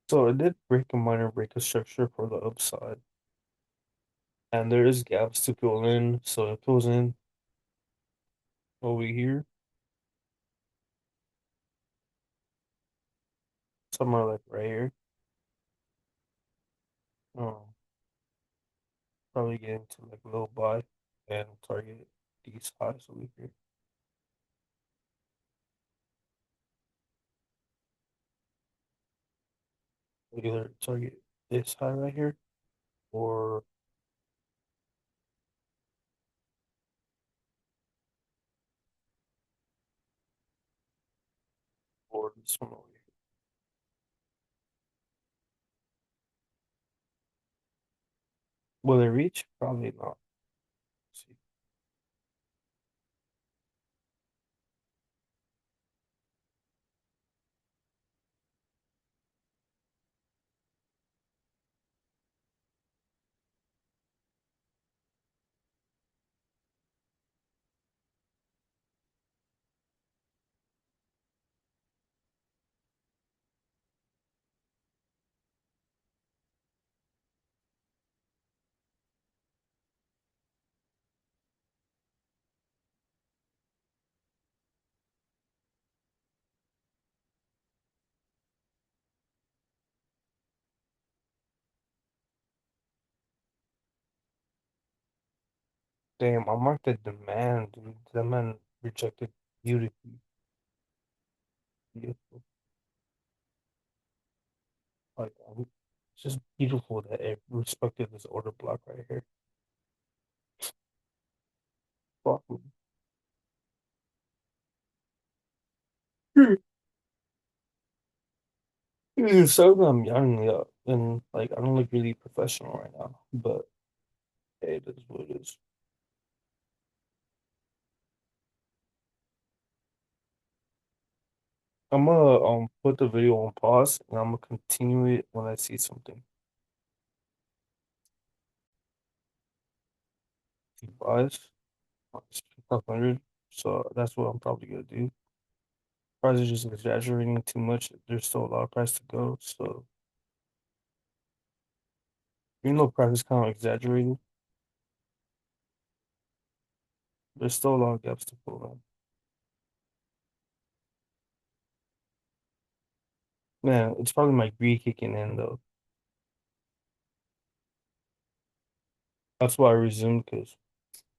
Speaker 2: So I did break a minor break a structure for the upside, and there is gaps to fill in. So it fills in over here, somewhere like right here. Um, Probably get into like low buy and target these highs over here. Either target this high right here or this one over here. Will it reach? Probably not. See. Damn, I marked the demand, dude. That man rejected beautifully. Beautiful. Like, it's just beautiful that it respected this order block right here. Fuck me. So I'm young, yeah, and like I don't look really professional right now, but hey, it is what it is. I'm gonna put the video on pause and I'm gonna continue it when I see something. He buys, 500, so that's what I'm probably gonna do. Price is just exaggerating too much. There's still a lot of price to go, so even though price is kind of exaggerated, there's still a lot of gaps to fill in. Man, it's probably my greed kicking in though. That's why I resumed because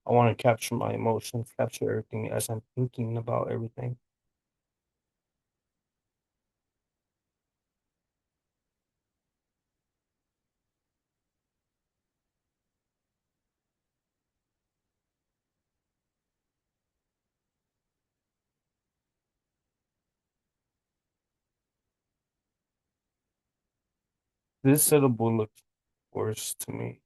Speaker 2: I want to capture my emotions, capture everything as I'm thinking about everything. This setup will look worse to me.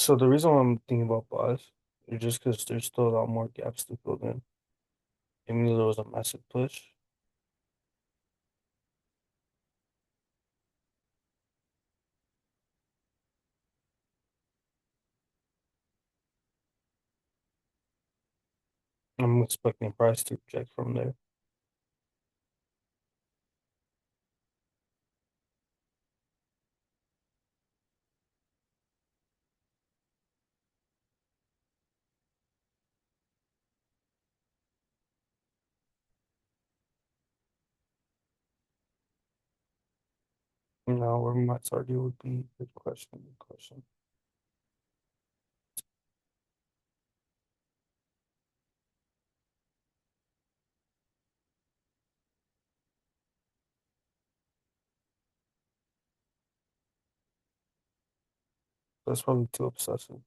Speaker 2: So the reason why I'm thinking about Boss is just because there's still a lot more gaps to fill in. Even though there was a massive push, I'm expecting price to reject from there. Where my target would be, good question, good question. That's probably too obsessive.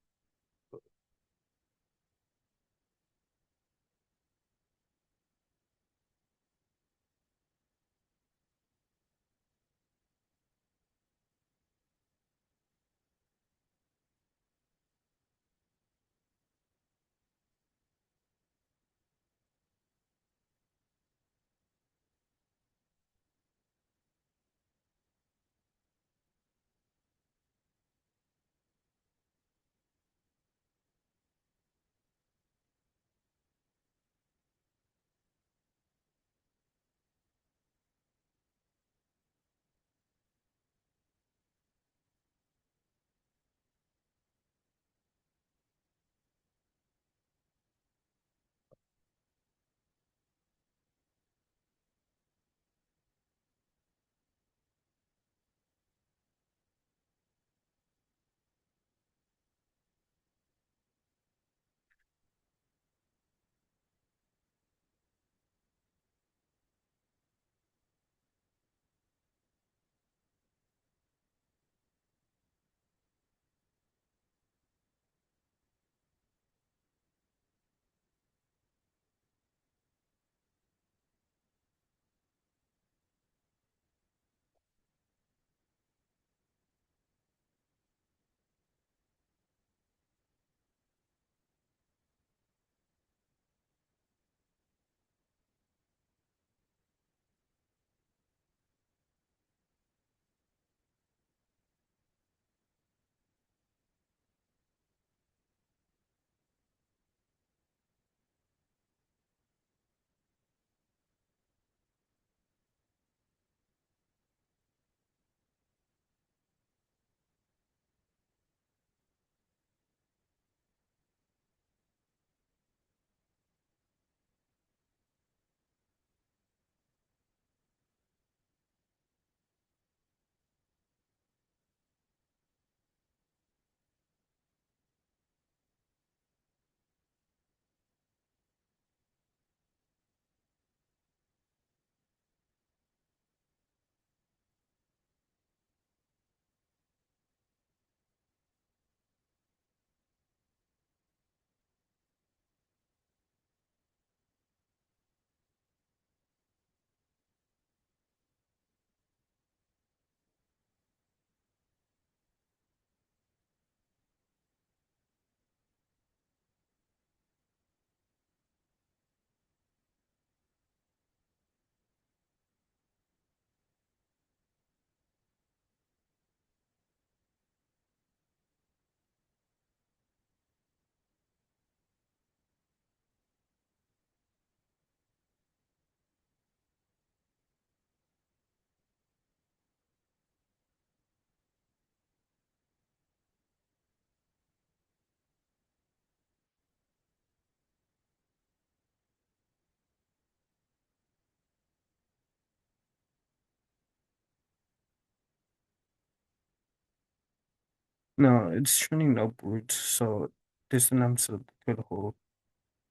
Speaker 2: No, it's trending upwards, so this announced a good hold,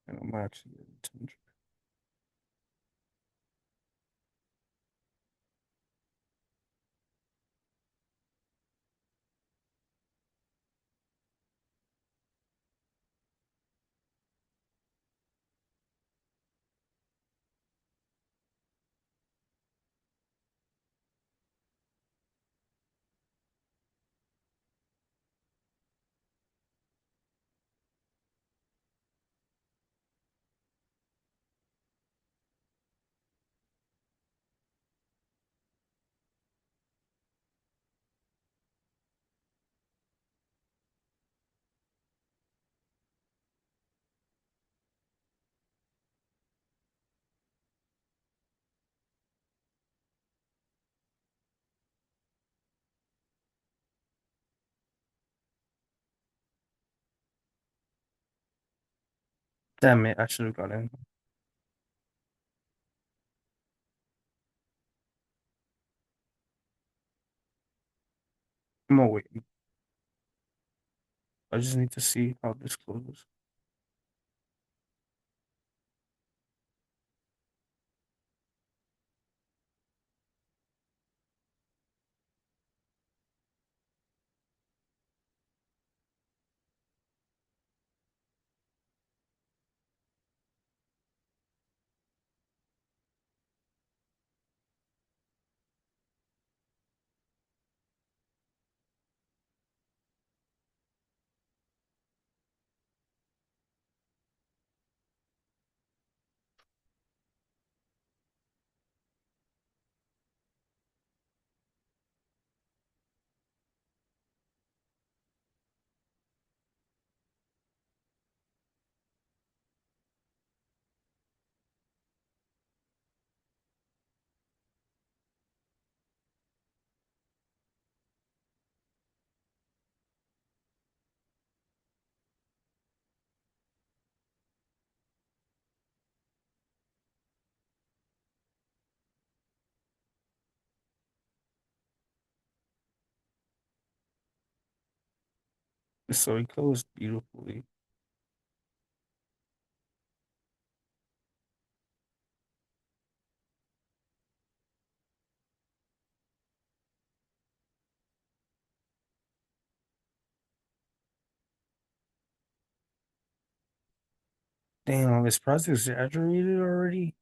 Speaker 2: and I'm actually getting attention. Damn it, I should have got in. I'm gonna wait. I just need to see how this closes. So it closed beautifully. Damn, is price exaggerated already?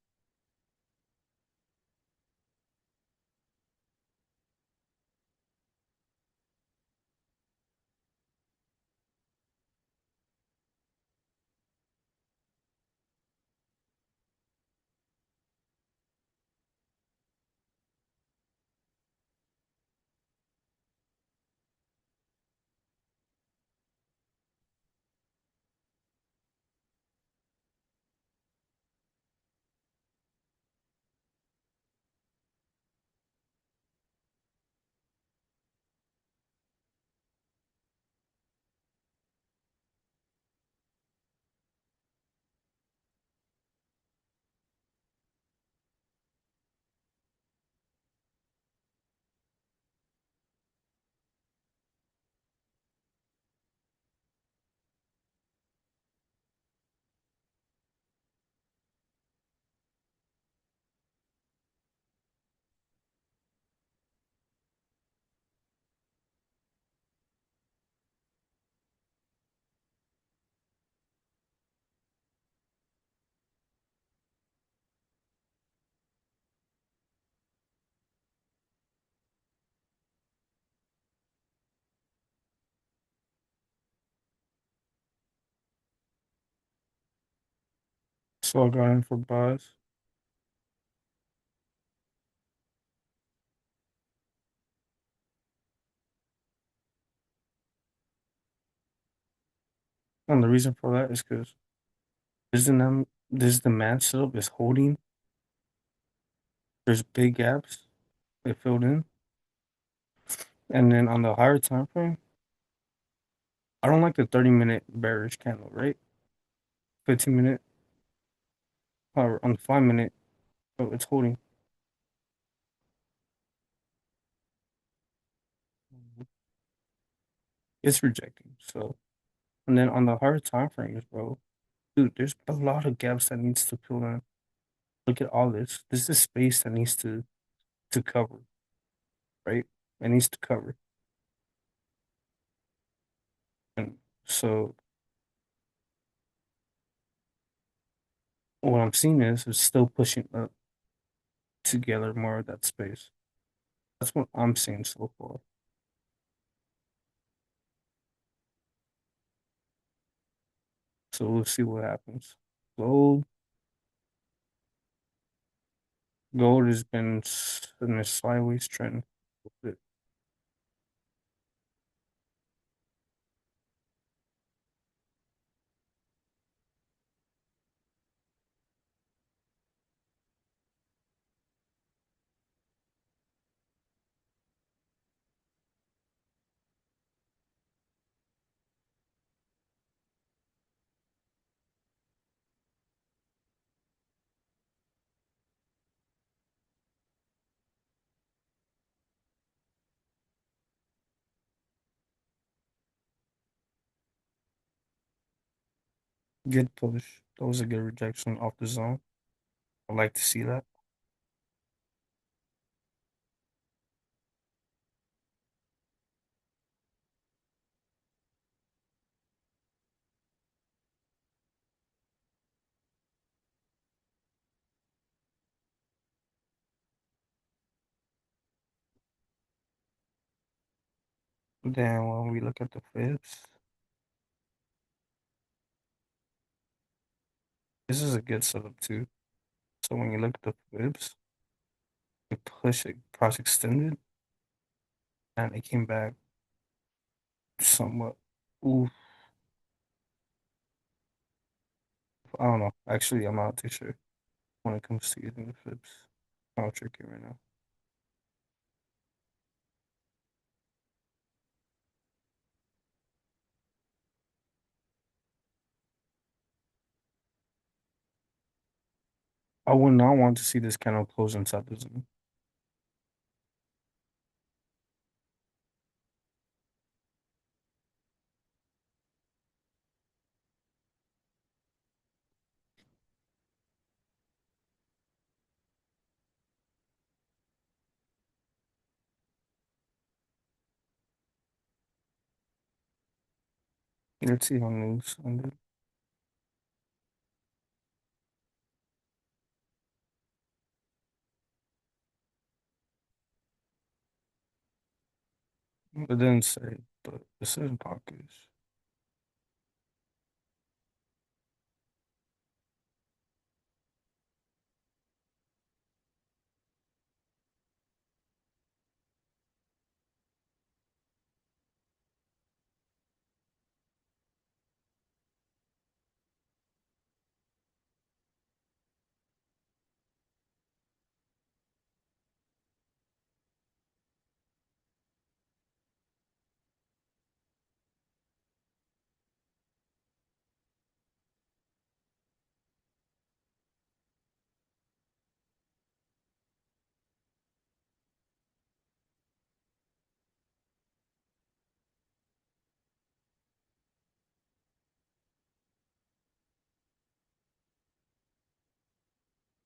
Speaker 2: So I got in for buys. And the reason for that is because this demand setup is holding. There's big gaps they filled in. And then on the higher time frame, I don't like the 30-minute bearish candle, right? 15 minute or on the 5 minute, oh, it's holding. It's rejecting. So and then on the higher time frames, bro, dude, there's a lot of gaps that needs to fill in. Look at all this. This is space that needs to cover, right? It needs to cover. And so what I'm seeing is it's still pushing up to gather more of that space. That's what I'm seeing so far. So we'll see what happens. Gold, gold has been in a sideways trend. Good push. That was a good rejection off the zone. I like to see that. Then when we look at the fibs, this is a good setup too. So when you look at the fibs, you push it cross extended and it came back somewhat. Ooh, I don't know. Actually, I'm not too sure when it comes to using the fibs. How tricky right now. I would not want to see this candle close inside the zone. Let's see how news ended. It didn't say, but it says pockets.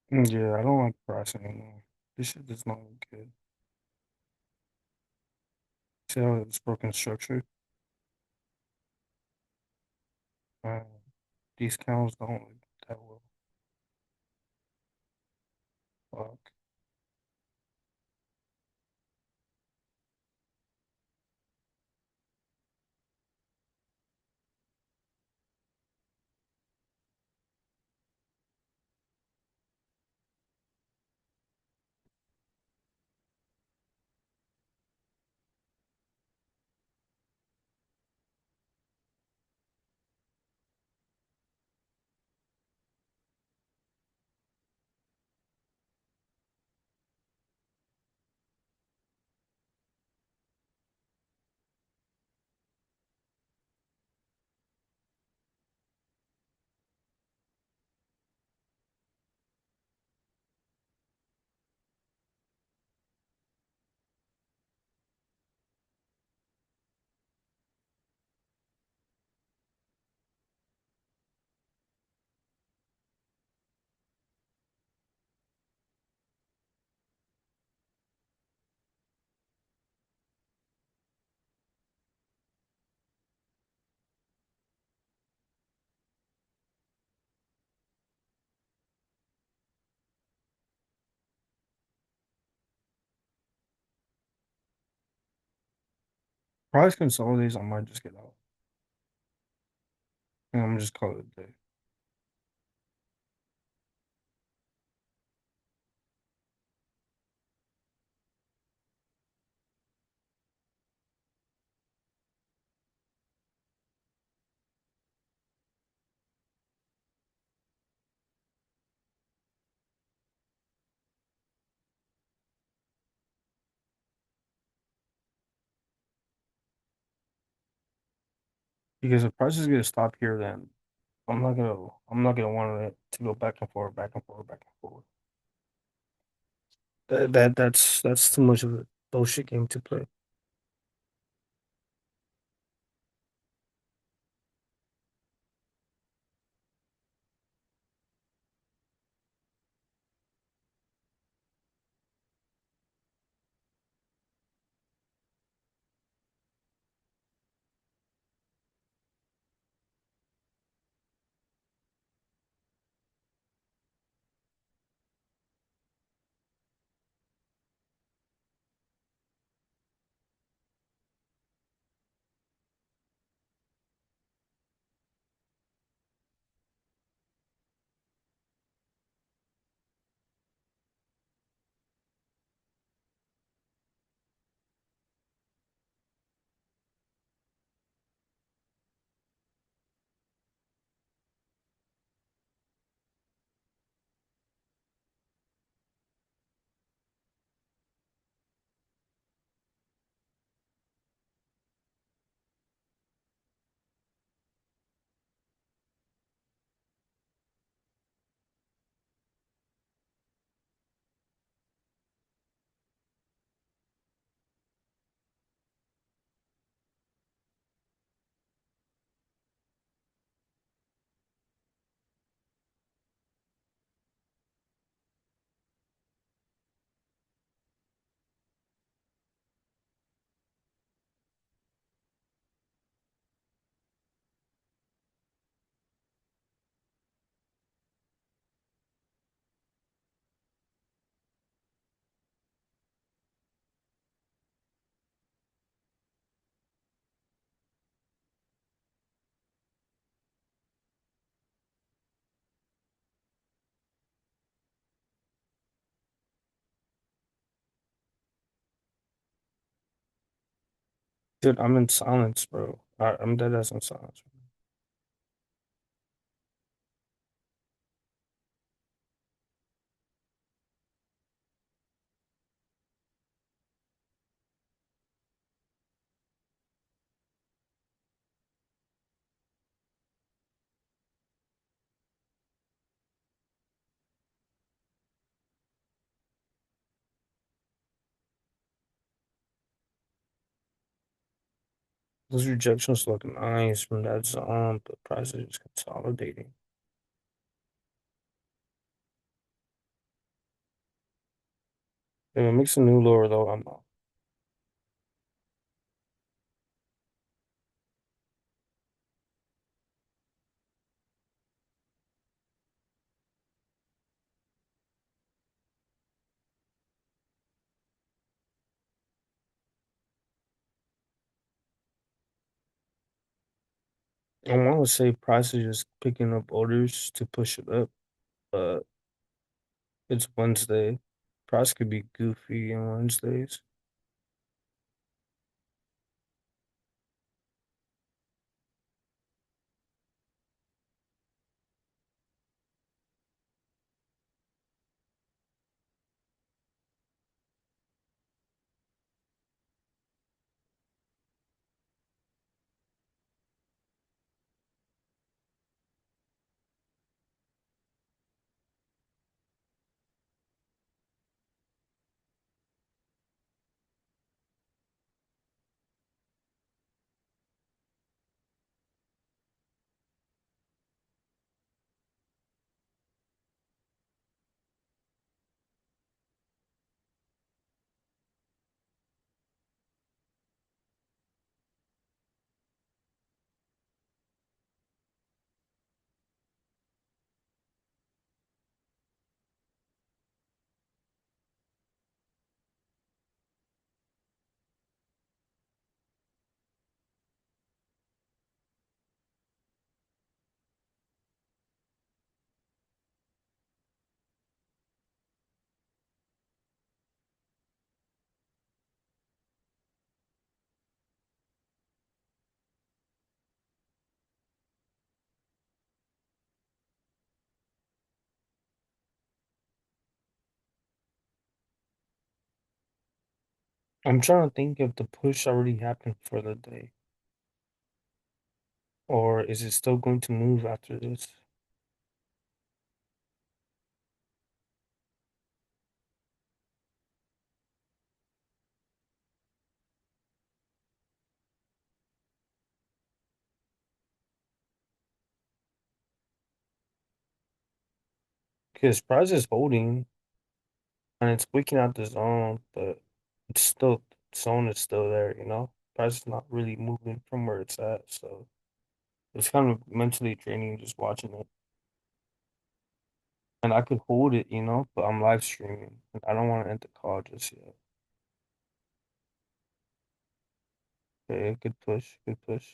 Speaker 2: Yeah, I don't like price anymore. This shit does not look good. See how it's broken structure? Uh, these counts don't look that well. Fuck. Price consolidates, I might just get out. And I'm just call it a day. Because if prices get to stop here, then I'm not gonna want it to go back and forth, back and forth, back and forth. That's too much of a bullshit game to play. Dude, I'm in silence, bro. I'm dead ass in silence. Those rejections look nice from that zone, but price is just consolidating. If it makes a new lower though, I'm out. I want to say price is just picking up orders to push it up, but it's Wednesday. Price could be goofy on Wednesdays. I'm trying to think if the push already happened for the day, or is it still going to move after this? Because price is holding and it's breaking out the zone, but it's still zone is still there, you know? Price is not really moving from where it's at, so it's kind of mentally draining just watching it. And I could hold it, you know, but I'm live streaming and I don't want to end the call just yet. Okay, good push, good push.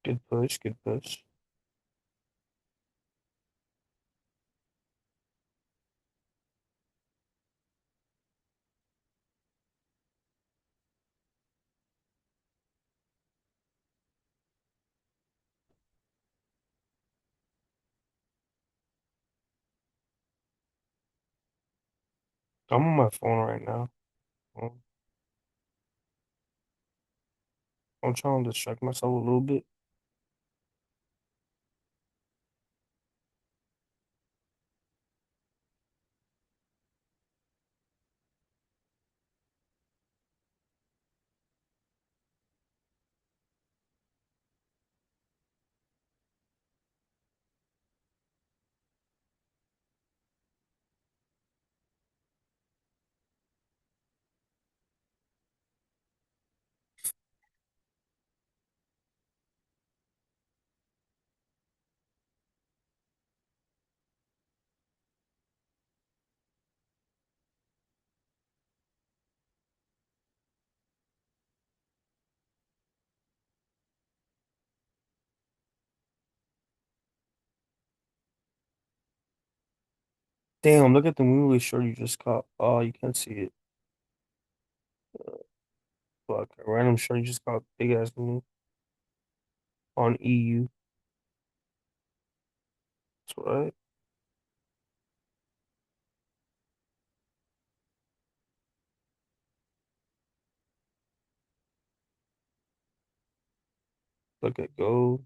Speaker 2: Good push, good push. I'm on my phone right now. I'm trying to distract myself a little bit. Damn, look at the movie shirt you just caught. Oh, you can't see it. Fuck, a random shirt you just caught. Big ass move on EU. That's right. Look at gold.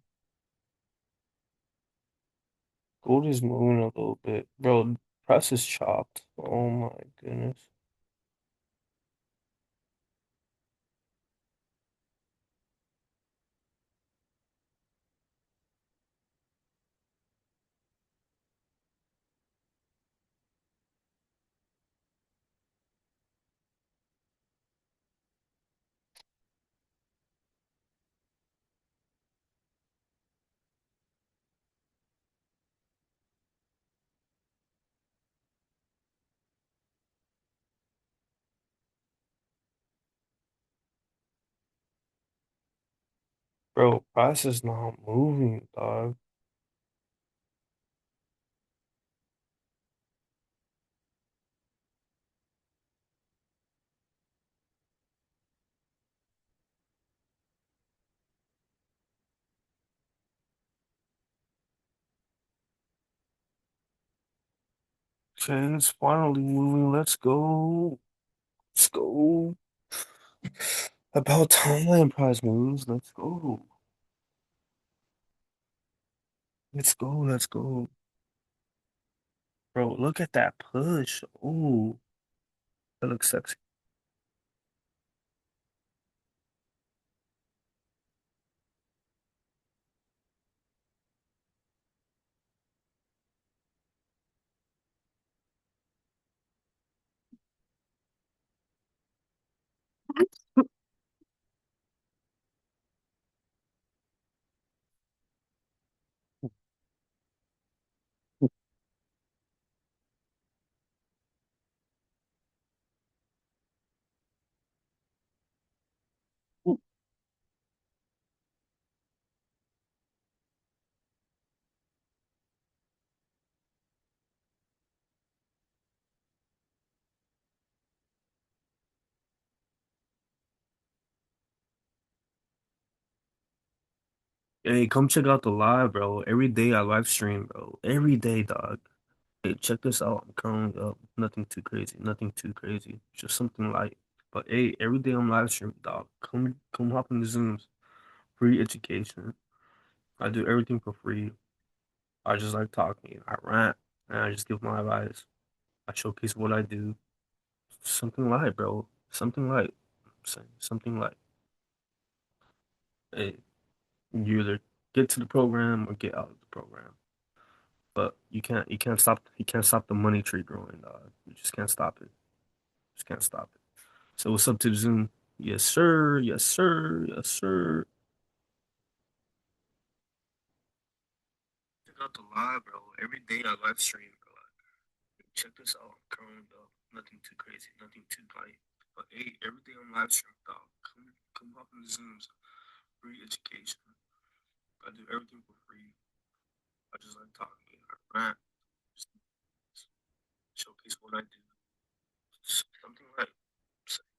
Speaker 2: Gold is moving a little bit. Bro, price is chopped. Oh my goodness. Bro, price is not moving, dog. Okay, it's finally moving. Let's go. Let's go. About time price moves. Let's go. Let's go. Let's go. Bro, look at that push. Ooh, that looks sexy. Hey, come check out the live, bro. Every day I live stream, bro. Every day, dog. Hey, check this out. I'm currently up. Nothing too crazy. Nothing too crazy. Just something light. But hey, every day I'm live streaming, dog. Come hop in the Zooms. Free education. I do everything for free. I just like talking. I rant and I just give my advice. I showcase what I do. Something light, bro. Something light. I'm saying something light. Hey, you either get to the program or get out of the program. But you can't stop the money tree growing, dog. You just can't stop it. Just can't stop it. So what's up to the Zoom? Yes, sir. Yes, sir. Yes, sir. Check out the live, bro. Every day I live stream, bro. Check this out. I'm currently up. Nothing too crazy. Nothing too light. But hey, every day I'm live stream, dog. Come up in the Zooms. Free education. I do everything for free. I just like talking. I rant. Just showcase what I do. Something like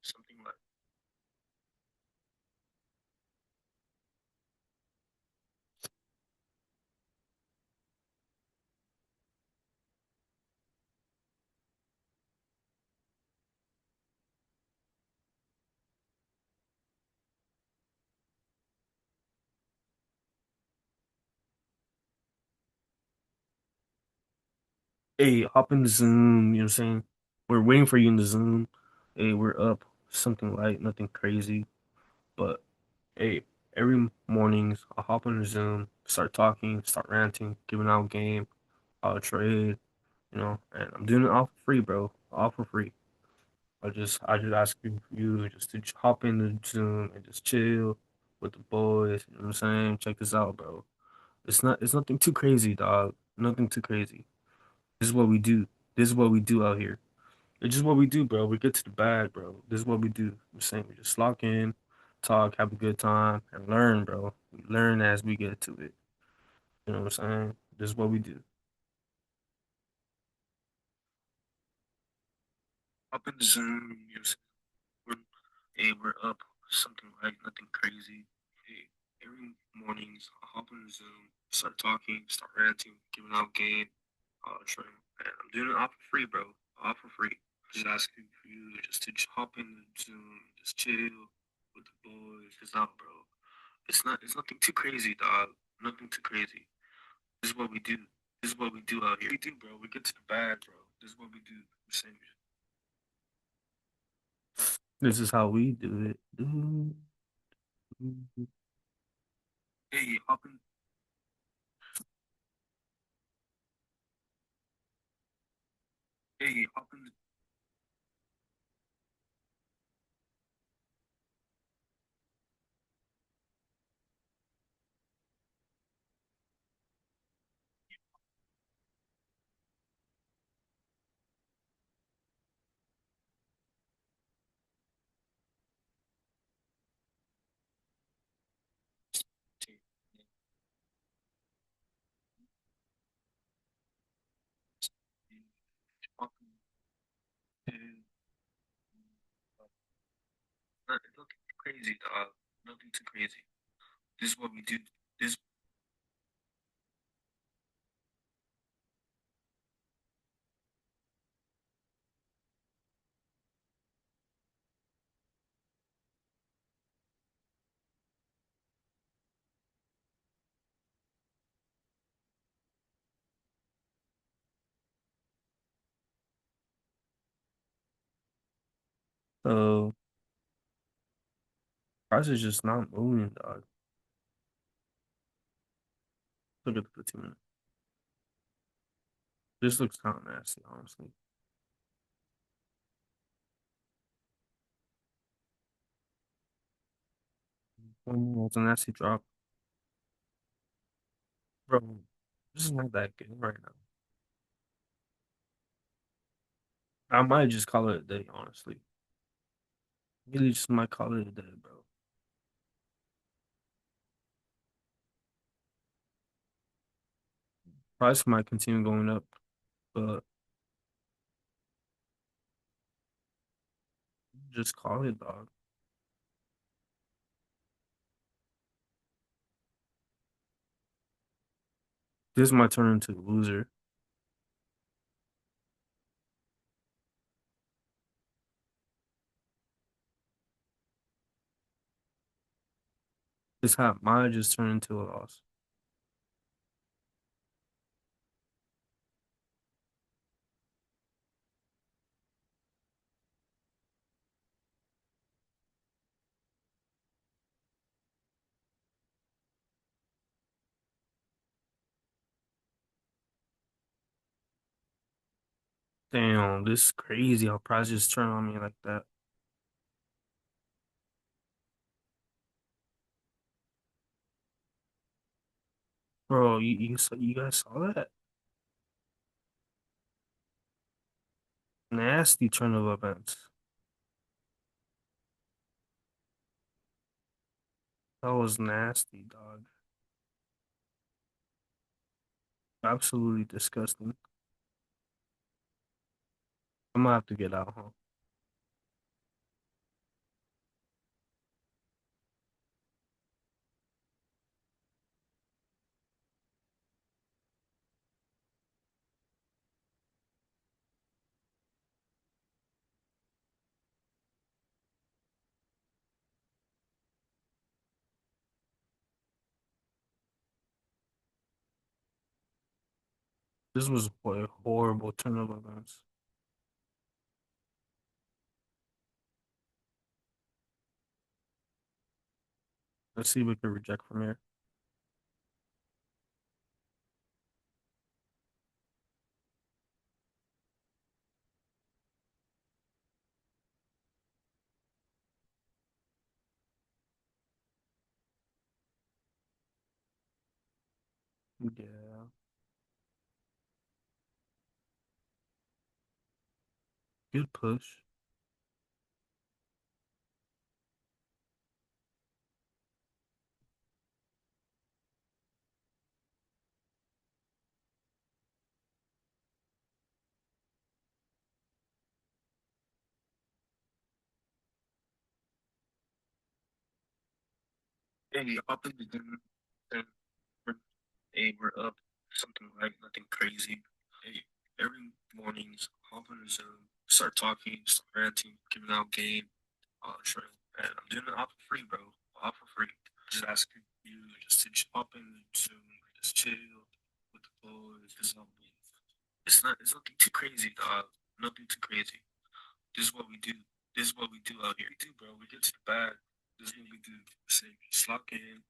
Speaker 2: something like. Hey, hop in the Zoom, you know what I'm saying? We're waiting for you in the Zoom. Hey, we're up. Something light, nothing crazy. But hey, every mornings I hop on the Zoom, start talking, start ranting, giving out game, how to trade, and I'm doing it all for free, bro. All for free. I just ask you just to hop in the Zoom and just chill with the boys, you know what I'm saying? Check this out, bro. It's nothing too crazy, dog. Nothing too crazy. This is what we do. This is what we do out here. It's just what we do, bro. We get to the bag, bro. This is what we do. I'm saying we just lock in, talk, have a good time, and learn, bro. We learn as we get to it. You know what I'm saying? This is what we do. Up in the Zoom, you know, hey, we're up. Something like nothing crazy. Hey, every mornings I hop in the Zoom, start talking, start ranting, giving out game, train. And I'm doing it all for free, bro. All for free. Just asking for you just to hop in the Zoom, just chill with the boys. Cause out, bro. It's nothing too crazy, dog. Nothing too crazy. This is what we do. This is what we do out here. We do, bro. We get to the bag, bro. This is what we do. We're saying this is how we do it. Hey, hop in. Hey, hop in. Hop in. Nothing too crazy, dog. Nothing too crazy. This is what we do. This. So price is just not moving, dog. Look at the 15 minute. This looks kind of nasty, honestly. It's a nasty drop, bro. This is not that good right now. I might just call it a day, honestly. Really, just might call it a day, bro. Price might continue going up, but just call it, dog. This might turn into a loser. This hat might just turn into a loss. Damn, this is crazy how price just turned on me like that. Bro, you guys saw that? Nasty turn of events. That was nasty, dog. Absolutely disgusting. I'm gonna have to get out, huh? This was a horrible turn of events. Let's see what we can reject from here. Yeah, good push. Hey, up in the game, then hey, we're up. Something like nothing crazy. Hey, every mornings, hop on the Zoom, start talking, start ranting, giving out game, sure. And I'm doing it all for free, bro. All for free. Just asking you just to hop in the Zoom, just chill with the boys. It's nothing too crazy, dog. Nothing too crazy. This is what we do. This is what we do out here. We do, bro. We get to the bag. This is what we do. Say, just lock in,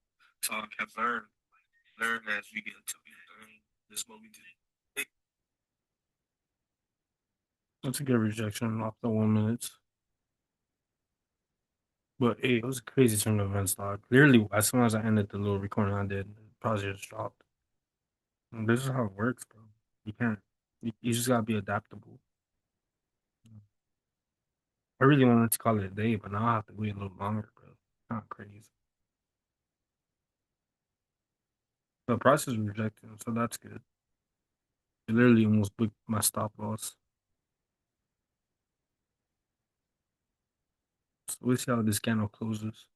Speaker 2: talk, have learn as we get to it. This is what we do. Hey, that's a good rejection off the 1 minutes. But hey, it was a crazy turn of events, dog. Clearly, as soon as I ended the little recording I did, the project just dropped. And this is how it works, bro. You can't. You just gotta be adaptable. I really wanted to call it a day, but now I have to wait a little longer, bro. Not crazy. The price is rejected, so that's good. It literally almost booked my stop loss. So we'll see how this candle closes.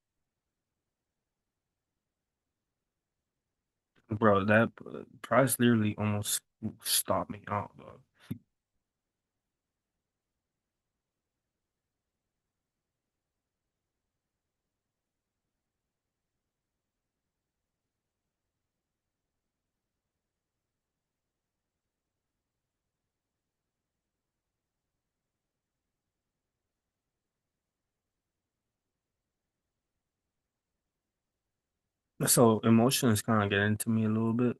Speaker 2: Bro, that price literally almost stopped me out, dog. So emotions kind of get into me a little bit.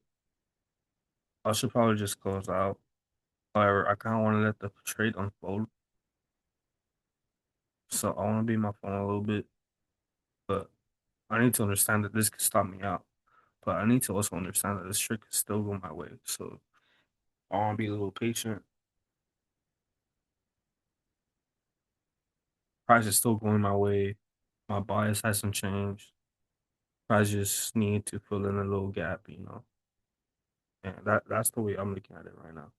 Speaker 2: I should probably just close out. However, I kind of want to let the trade unfold. So I want to be my phone a little bit, but I need to understand that this could stop me out. But I need to also understand that this trick is still go my way. So I want to be a little patient. Price is still going my way. My bias hasn't changed. I just need to fill in a little gap, you know. And that's the way I'm looking at it right now.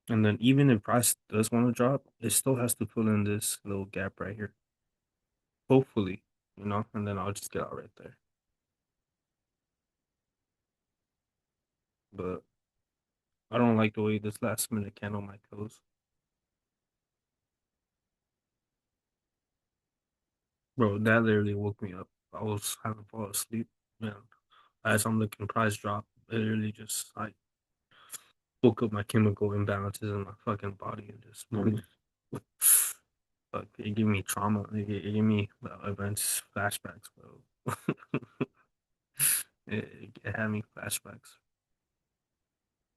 Speaker 2: And then even if price does want to drop, it still has to fill in this little gap right here. Hopefully, you know, and then I'll just get out right there. But I don't like the way this last minute candle might close. Bro, that literally woke me up. I was having to fall asleep. Man, as I'm looking price drop, it literally just like woke up my chemical imbalances in my fucking body and just fuck, it gave me trauma. It gave me events, flashbacks, bro. It had me flashbacks.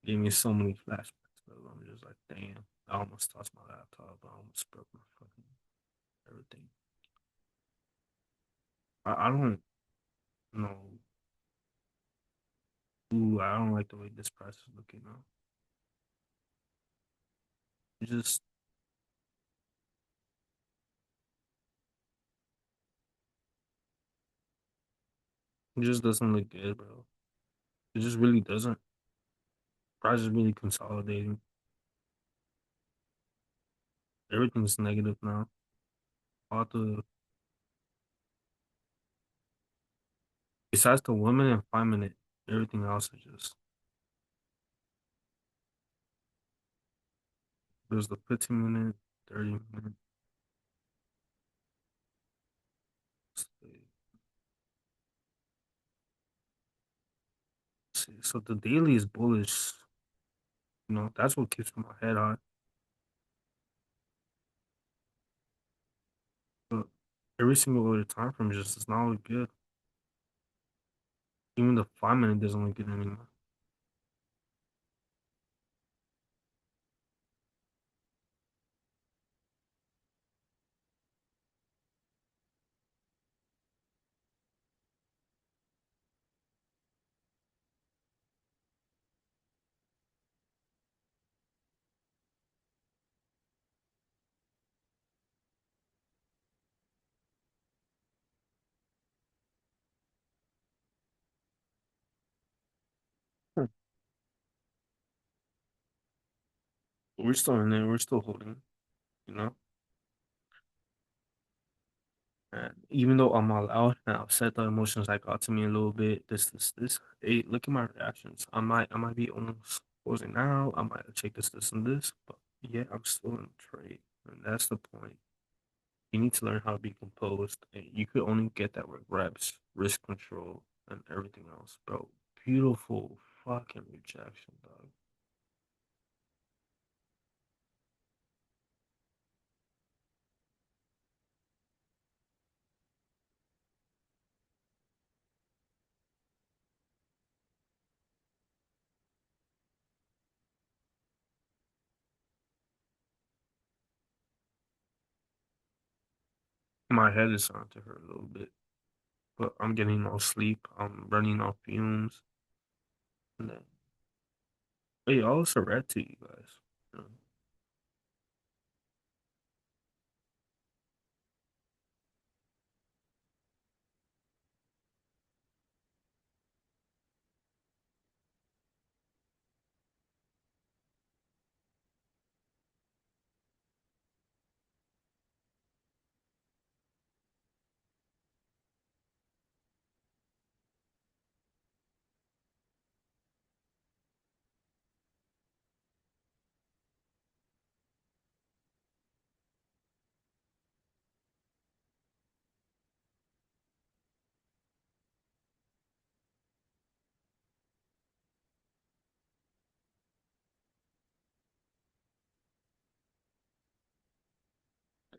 Speaker 2: It gave me so many flashbacks, bro. I'm just like, damn. I almost tossed my laptop. I almost broke my fucking everything. I don't know. Ooh, I don't like the way this price is looking now. It just, it just doesn't look good, bro. It just really doesn't. Price is really consolidating. Everything's negative now. All the besides the women and 5 minute, everything else is just there's the 15 minute, 30 minute. say. So the daily is bullish. That's what keeps my head high. But every single other time frame just does not look good. Even the 5 minute doesn't look good anymore. Hmm. We're still in there. We're still holding. You know. And even though I'm all out and upset, the emotions that got to me a little bit. This. Hey, look at my reactions. I might be almost closing out. I might check this, and this. But yeah, I'm still in trade, and that's the point. You need to learn how to be composed, and you could only get that with reps, risk control, and everything else, bro. Beautiful fucking rejection, dog. My head is starting to hurt a little bit, but I'm getting no sleep. I'm running off fumes, and then hey, all this a red to you guys. You know?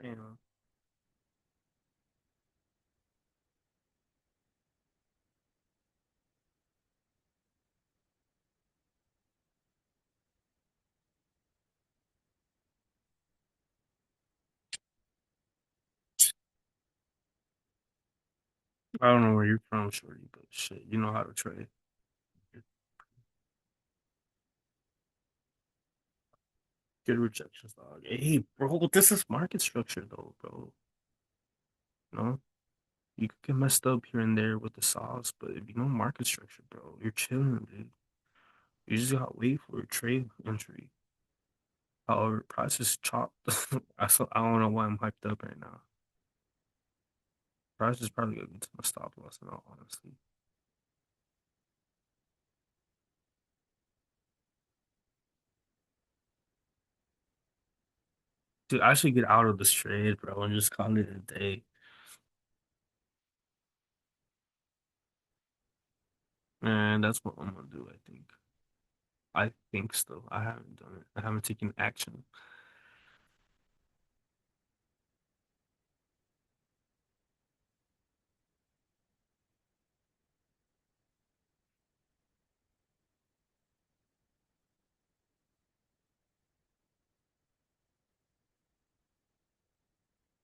Speaker 2: Damn. I don't know where you're from, shorty, but shit, you know how to trade. Good rejections, dog. Hey, bro, this is market structure, though, bro. You know, you could get messed up here and there with the sauce, but if you know market structure, bro, you're chilling, dude. You just gotta wait for a trade entry. However, price is chopped. I don't know why I'm hyped up right now. Price is probably gonna be to my stop loss, in all honesty. Dude, I should get out of this trade, bro, and just call it a day. And that's what I'm gonna do, I think. I think so. I haven't done it. I haven't taken action.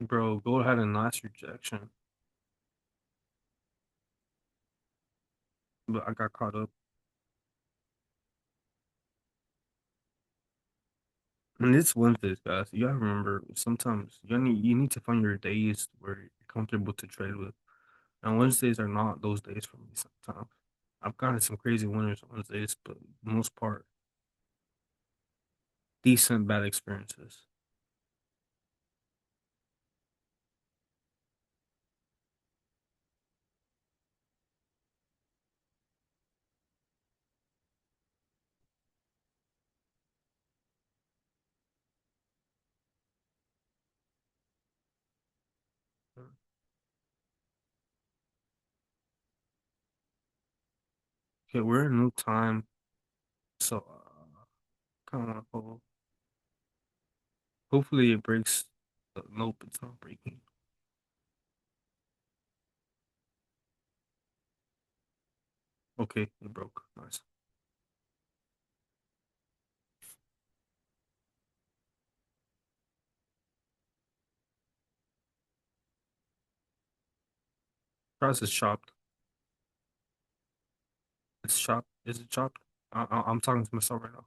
Speaker 2: Bro, go ahead and last rejection. But I got caught up. And it's Wednesdays, guys. You gotta remember sometimes you need to find your days where you're comfortable to trade with. And Wednesdays are not those days for me sometimes. I've gotten some crazy winners on Wednesdays, but the most part, decent bad experiences. Okay, we're in a new time, so kind of hopefully it breaks. Nope, it's not breaking. Okay, it broke. Nice. Price is chopped. It's chopped. Is it chopped? I'm talking to myself right now.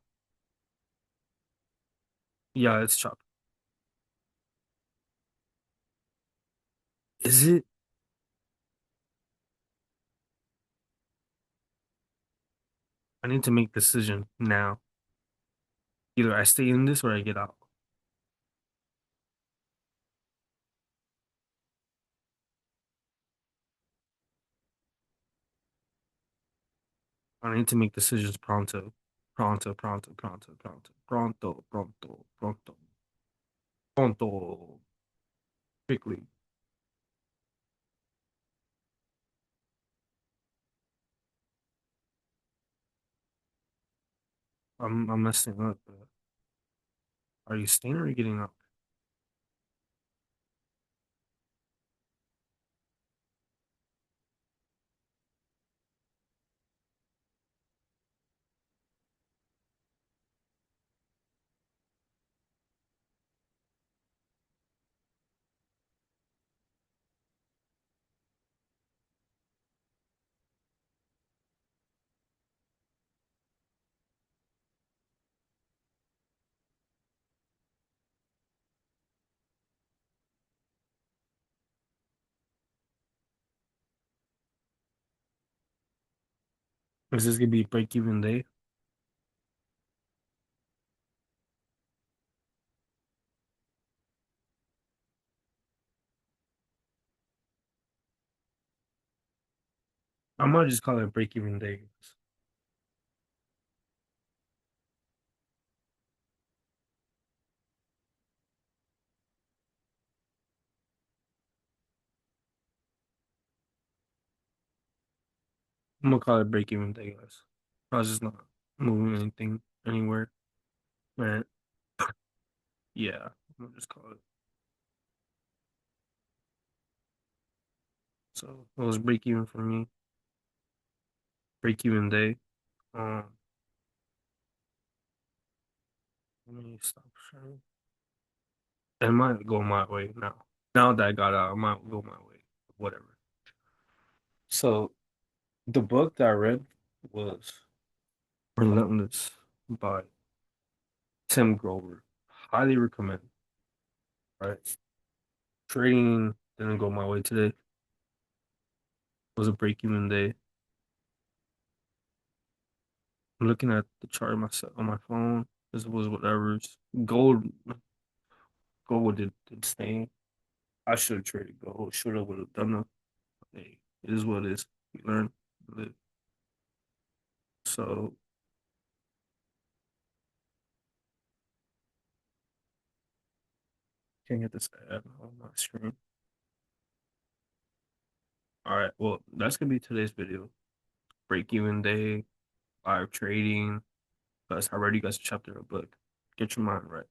Speaker 2: Yeah, it's chopped. Is it? I need to make a decision now. Either I stay in this or I get out. I need to make decisions pronto. Pronto, pronto, pronto, pronto, pronto, pronto, pronto, pronto, quickly. I'm messing up. Are you staying or are you getting out? Is this gonna be break even day? I might just call it break even day. I'm gonna call it break even day, guys. I was just not moving anything anywhere. Man, yeah, I'm gonna just call it. So it was break even for me. Break even day. Um, Let me stop sharing. It might go my way now. Now that I got out, it might go my way. Whatever. So the book that I read was Relentless by Tim Grover. Highly recommend. Right. Trading didn't go my way today. It was a break-even day. I'm looking at the chart myself on my phone. This was whatever's gold. Gold did stay. I should have traded gold. Should have would have done it. Hey, it is what it is. We learn. Live. So can't get this ad on my screen. All right. Well, that's gonna be today's video. Break even day, live trading. Plus, I already got a chapter of book. Get your mind right.